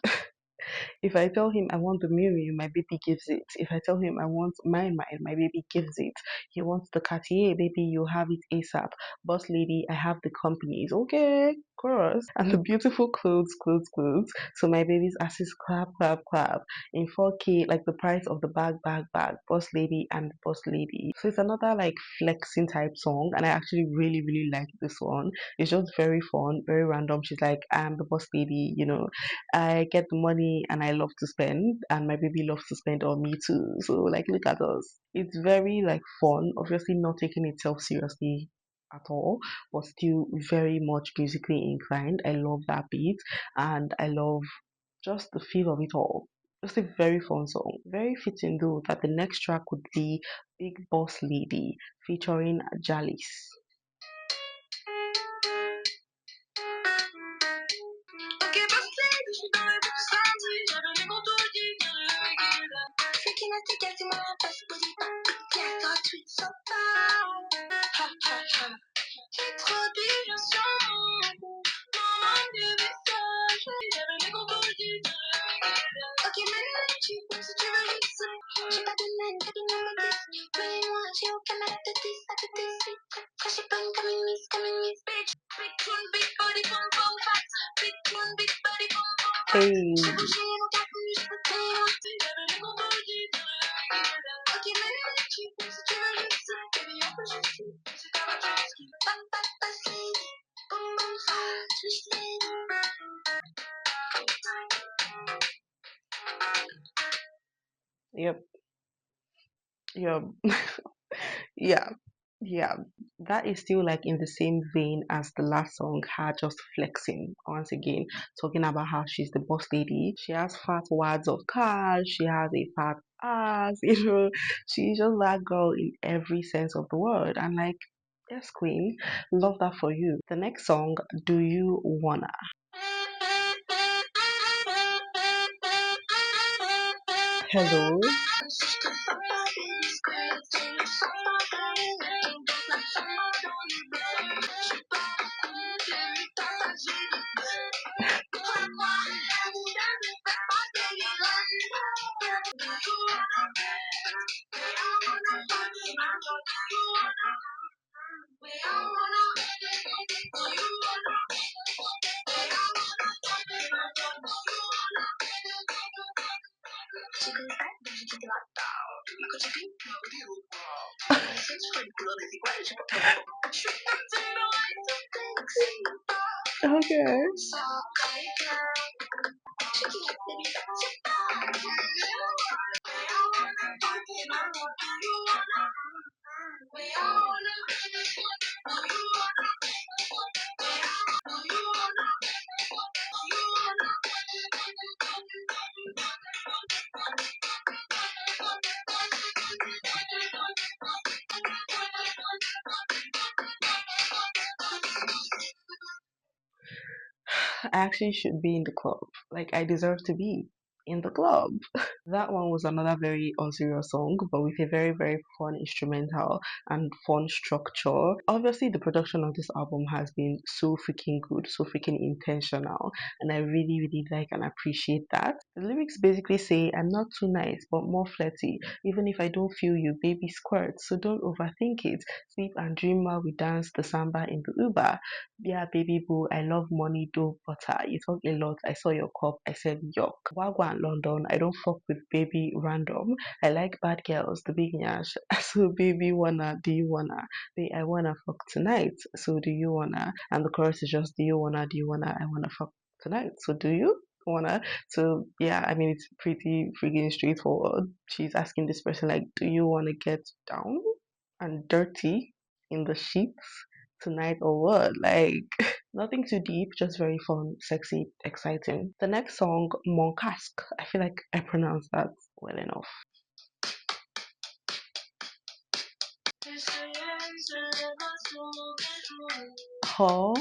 If I tell him I want the Miri, my baby gives it. If I tell him I want my baby gives it. He wants the Cartier, baby, you have it ASAP. Boss lady, I have the companies. Okay, chorus. And the beautiful clothes, clothes, clothes. So my baby's asses clap, clap, clap. In 4K, like the price of the bag, bag, bag. Boss lady and boss lady. So it's another like flexing type song. And I actually really, really like this one. It's just very fun, very random. She's like, I'm the boss lady, I get the money and I love to spend, and my baby loves to spend on me too. So, like, look at us. It's very like fun, obviously not taking itself seriously at all, but still very much musically inclined. I love that beat and I love just the feel of it all. Just a very fun song. Very fitting though that the next track would be Big Boss Lady featuring Jalis. Hey. Yep. Yep. Yeah. Yeah, that is still like in the same vein as the last song, her just flexing once again, talking about how she's the boss lady. She has fat wads of cars, she has a fat ass, she's just that girl in every sense of the word. And like, yes, queen, love that for you. The next song, Do You Wanna? Hello. Okay. I actually should be in the club. Like, I deserve to be in the club. That one was another very unserious song, but with a very, very fun instrumental and fun structure. Obviously, the production of this album has been so freaking good, so freaking intentional, and I really, really like and appreciate that. The lyrics basically say, I'm not too nice, but more flirty. Even if I don't feel you, baby squirt, so don't overthink it. Sleep and dream while we dance the samba in the Uber. Yeah, baby boo, I love money, dough, butter. You talk a lot. I saw your cup. I said, yuck. Wagwan London. I don't fuck with baby random. I like bad girls, the big nyash. So, baby, do you wanna? Babe, I wanna fuck tonight. So, do you wanna? And the chorus is just, do you wanna? I wanna fuck tonight. So, do you? Wanna? So yeah, I mean it's pretty freaking straightforward. She's asking this person like, do you wanna get down and dirty in the sheets tonight or what? Like, nothing too deep, just very fun, sexy, exciting. The next song, Moncask. I feel like I pronounced that well enough. Huh?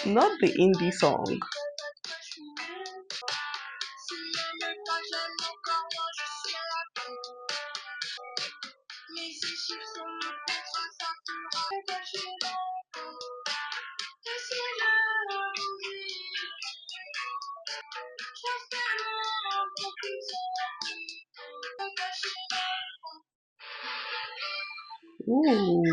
Not the indie song. Ooh.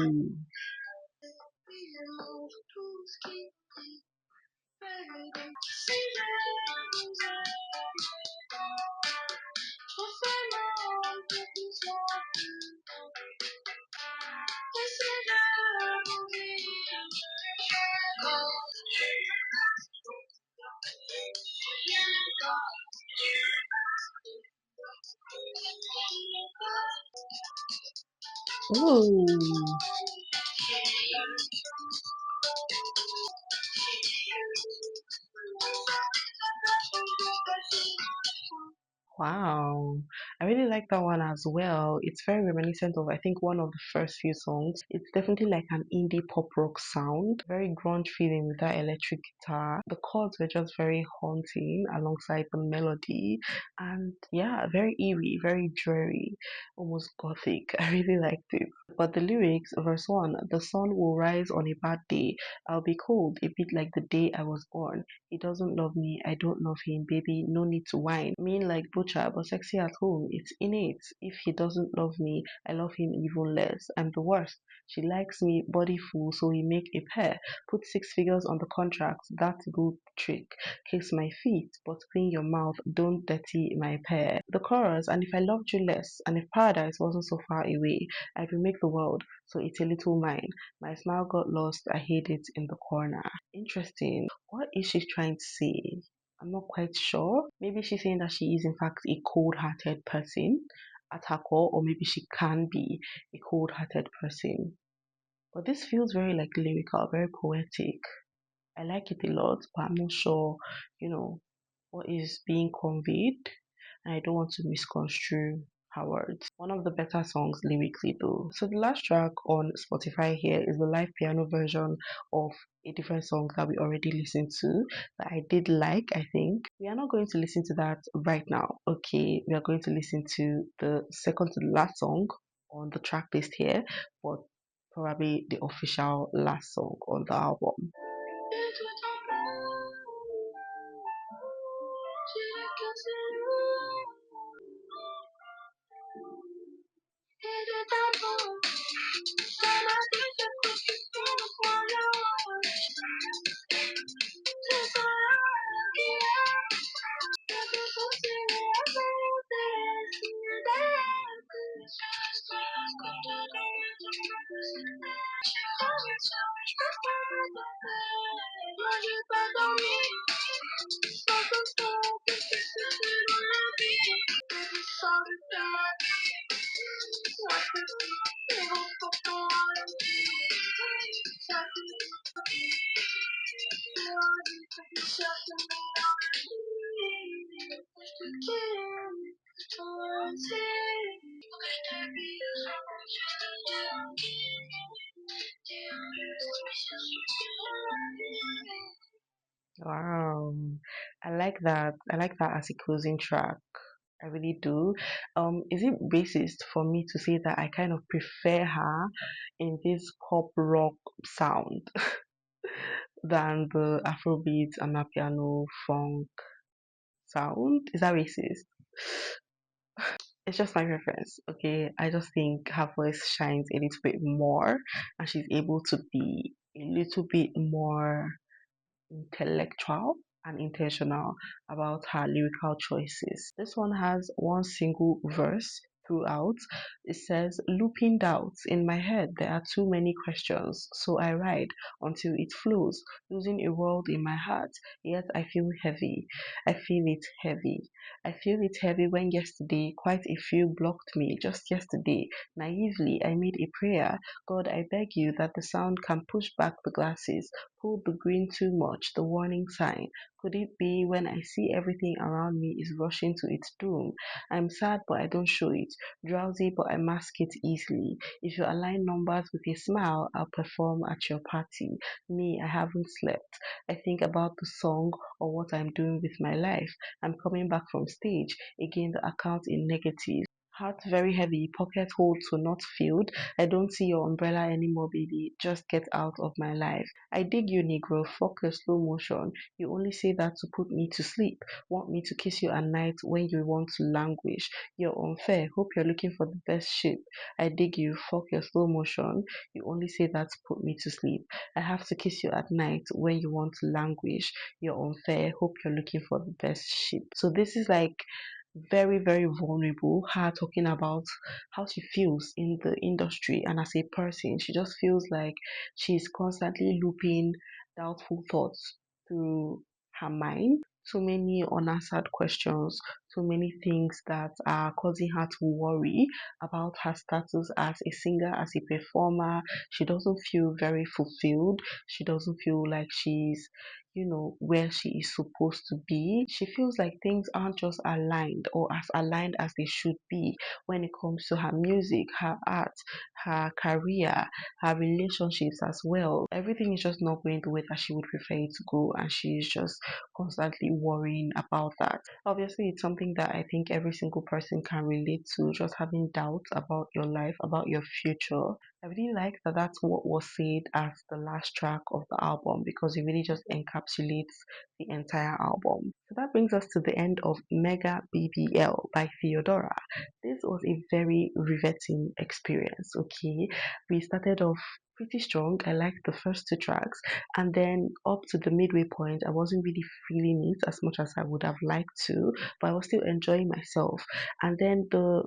Ooh. Wow, I really like that one as well. It's very reminiscent of, I think, one of the first few songs. It's definitely like an indie pop rock sound, very grunge feeling with that electric guitar. The chords were just very haunting alongside the melody, and yeah, very eerie, very dreary, almost gothic. I really liked it. But the lyrics, verse 1, the sun will rise on a bad day. I'll be cold, a bit like the day I was born. He doesn't love me, I don't love him, baby, no need to whine. Mean like butcher, but sexy jealousy at home. It's innate. If he doesn't love me, I love him even less. I'm the worst. She likes me body full, so we make a pair. Put six figures on the contract. That's good trick. Kiss my feet, but clean your mouth. Don't dirty my pair. The chorus, and if I loved you less, and if paradise wasn't so far away, I'd remake the world, so it's a little mine. My smile got lost. I hid it in the corner. Interesting. What is she trying to say? I'm not quite sure. Maybe she's saying that she is in fact a cold-hearted person at her core, or maybe she can be a cold-hearted person. But this feels very like lyrical, very poetic. I like it a lot, but I'm not sure, you know, what is being conveyed. And I don't want to misconstrue her words. One of the better songs lyrically though. So the last track on Spotify here is the live piano version of a different song that we already listened to that I did like, I think. We are not going to listen to that right now. Okay, we are going to listen to the second to the last song on the track list here, but probably the official last song on the album. Wow, I like that. I like that as a closing track. I really do. Is it racist for me to say that I kind of prefer her in this pop rock sound than the Afrobeat and piano funk sound? Is that racist? It's just my preference, okay? I just think her voice shines a little bit more and she's able to be a little bit more intellectual and intentional about her lyrical choices. This one has one single verse throughout. It says, looping doubts in my head, there are too many questions, so I ride until it flows, losing a world in my heart, yet I feel heavy. I feel it heavy. I feel it heavy when yesterday quite a few blocked me. Just yesterday, naively, I made a prayer. God, I beg you that the sound can push back the glasses, pull the green too much, the warning sign. Could it be when I see everything around me is rushing to its doom? I'm sad, but I don't show it. Drowsy, but I mask it easily. If you align numbers with a smile, I'll perform at your party. Me, I haven't slept. I think about the song or what I'm doing with my life. I'm coming back from stage. Again, the account in negative. Heart very heavy, pocket hole to not filled. I don't see your umbrella anymore, baby. Just get out of my life. I dig you, Negro. Fuck your slow motion. You only say that to put me to sleep. Want me to kiss you at night when you want to languish. You're unfair. Hope you're looking for the best ship. I dig you. Fuck your slow motion. You only say that to put me to sleep. I have to kiss you at night when you want to languish. You're unfair. Hope you're looking for the best ship. So this is like very, very vulnerable, her talking about how she feels in the industry and as a person. She just feels like she's constantly looping doubtful thoughts through her mind. So many unanswered questions, so many things that are causing her to worry about her status as a singer, as a performer. She doesn't feel very fulfilled. She doesn't feel like she's where she is supposed to be. She feels like things aren't just aligned or as aligned as they should be when it comes to her music, her art, her career, her relationships as well. Everything is just not going the way that she would prefer it to go, and she's just constantly worrying about that. Obviously, it's something that I think every single person can relate to, just having doubts about your life, about your future. I really like that that's what was said as the last track of the album because it really just encapsulates the entire album. So that brings us to the end of megabbl by Theodora. This was a very riveting experience. Okay, we started off pretty strong. I liked the first two tracks, and then up to the midway point, I wasn't really feeling it as much as I would have liked to, but I was still enjoying myself. And then the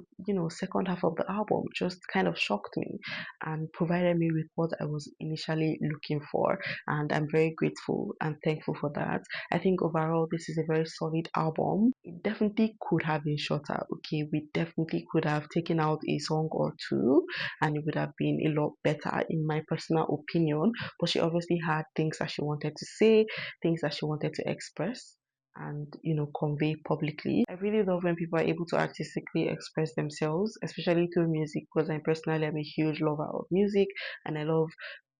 second half of the album just kind of shocked me and provided me with what I was initially looking for, and I'm very grateful and thankful for that. I think overall this is a very solid album. It definitely could have been shorter. Okay, we definitely could have taken out a song or two and it would have been a lot better in my personal opinion. But she obviously had things that she wanted to say, things that she wanted to express and convey publicly. I really love when people are able to artistically express themselves, especially through music, because I personally am a huge lover of music and I love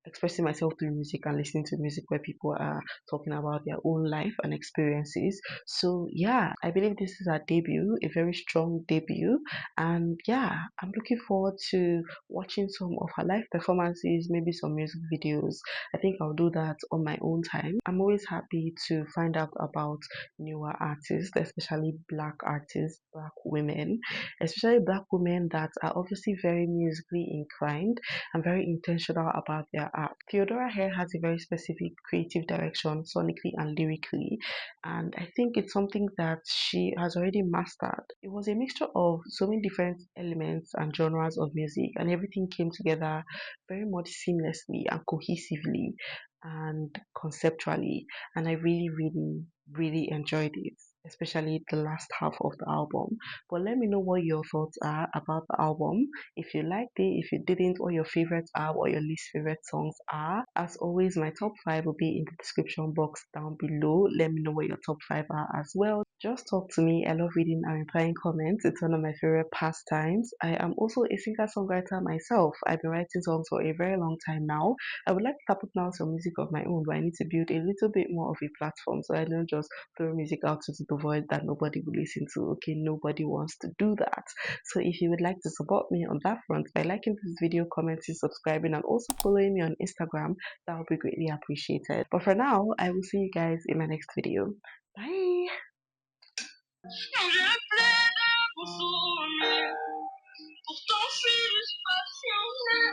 expressing myself through music and listening to music where people are talking about their own life and experiences. So yeah, I believe this is her debut, a very strong debut. And yeah, I'm looking forward to watching some of her live performances, maybe some music videos. I think I'll do that on my own time. I'm always happy to find out about newer artists, especially black artists, black women, especially black women that are obviously very musically inclined and very intentional about their art. Theodora here has a very specific creative direction, sonically and lyrically, and I think it's something that she has already mastered. It was a mixture of so many different elements and genres of music, and everything came together very much seamlessly and cohesively and conceptually, and I really, really, really enjoyed it, especially the last half of the album. But let me know what your thoughts are about the album, if you liked it, if you didn't, what your favorites are, what your least favorite songs are. As always, my top five will be in the description box down below. Let me know what your top five are as well. Just talk to me. I love reading and replying comments. It's one of my favorite pastimes. I am also a singer-songwriter myself. I've been writing songs for a very long time now. I would like to start putting out some music of my own, but I need to build a little bit more of a platform so I don't just throw music out into the void that nobody will listen to. Okay, nobody wants to do that. So if you would like to support me on that front by liking this video, commenting, subscribing, and also following me on Instagram, that would be greatly appreciated. But for now, I will see you guys in my next video. Bye! Pourtant je suis juste passionnée.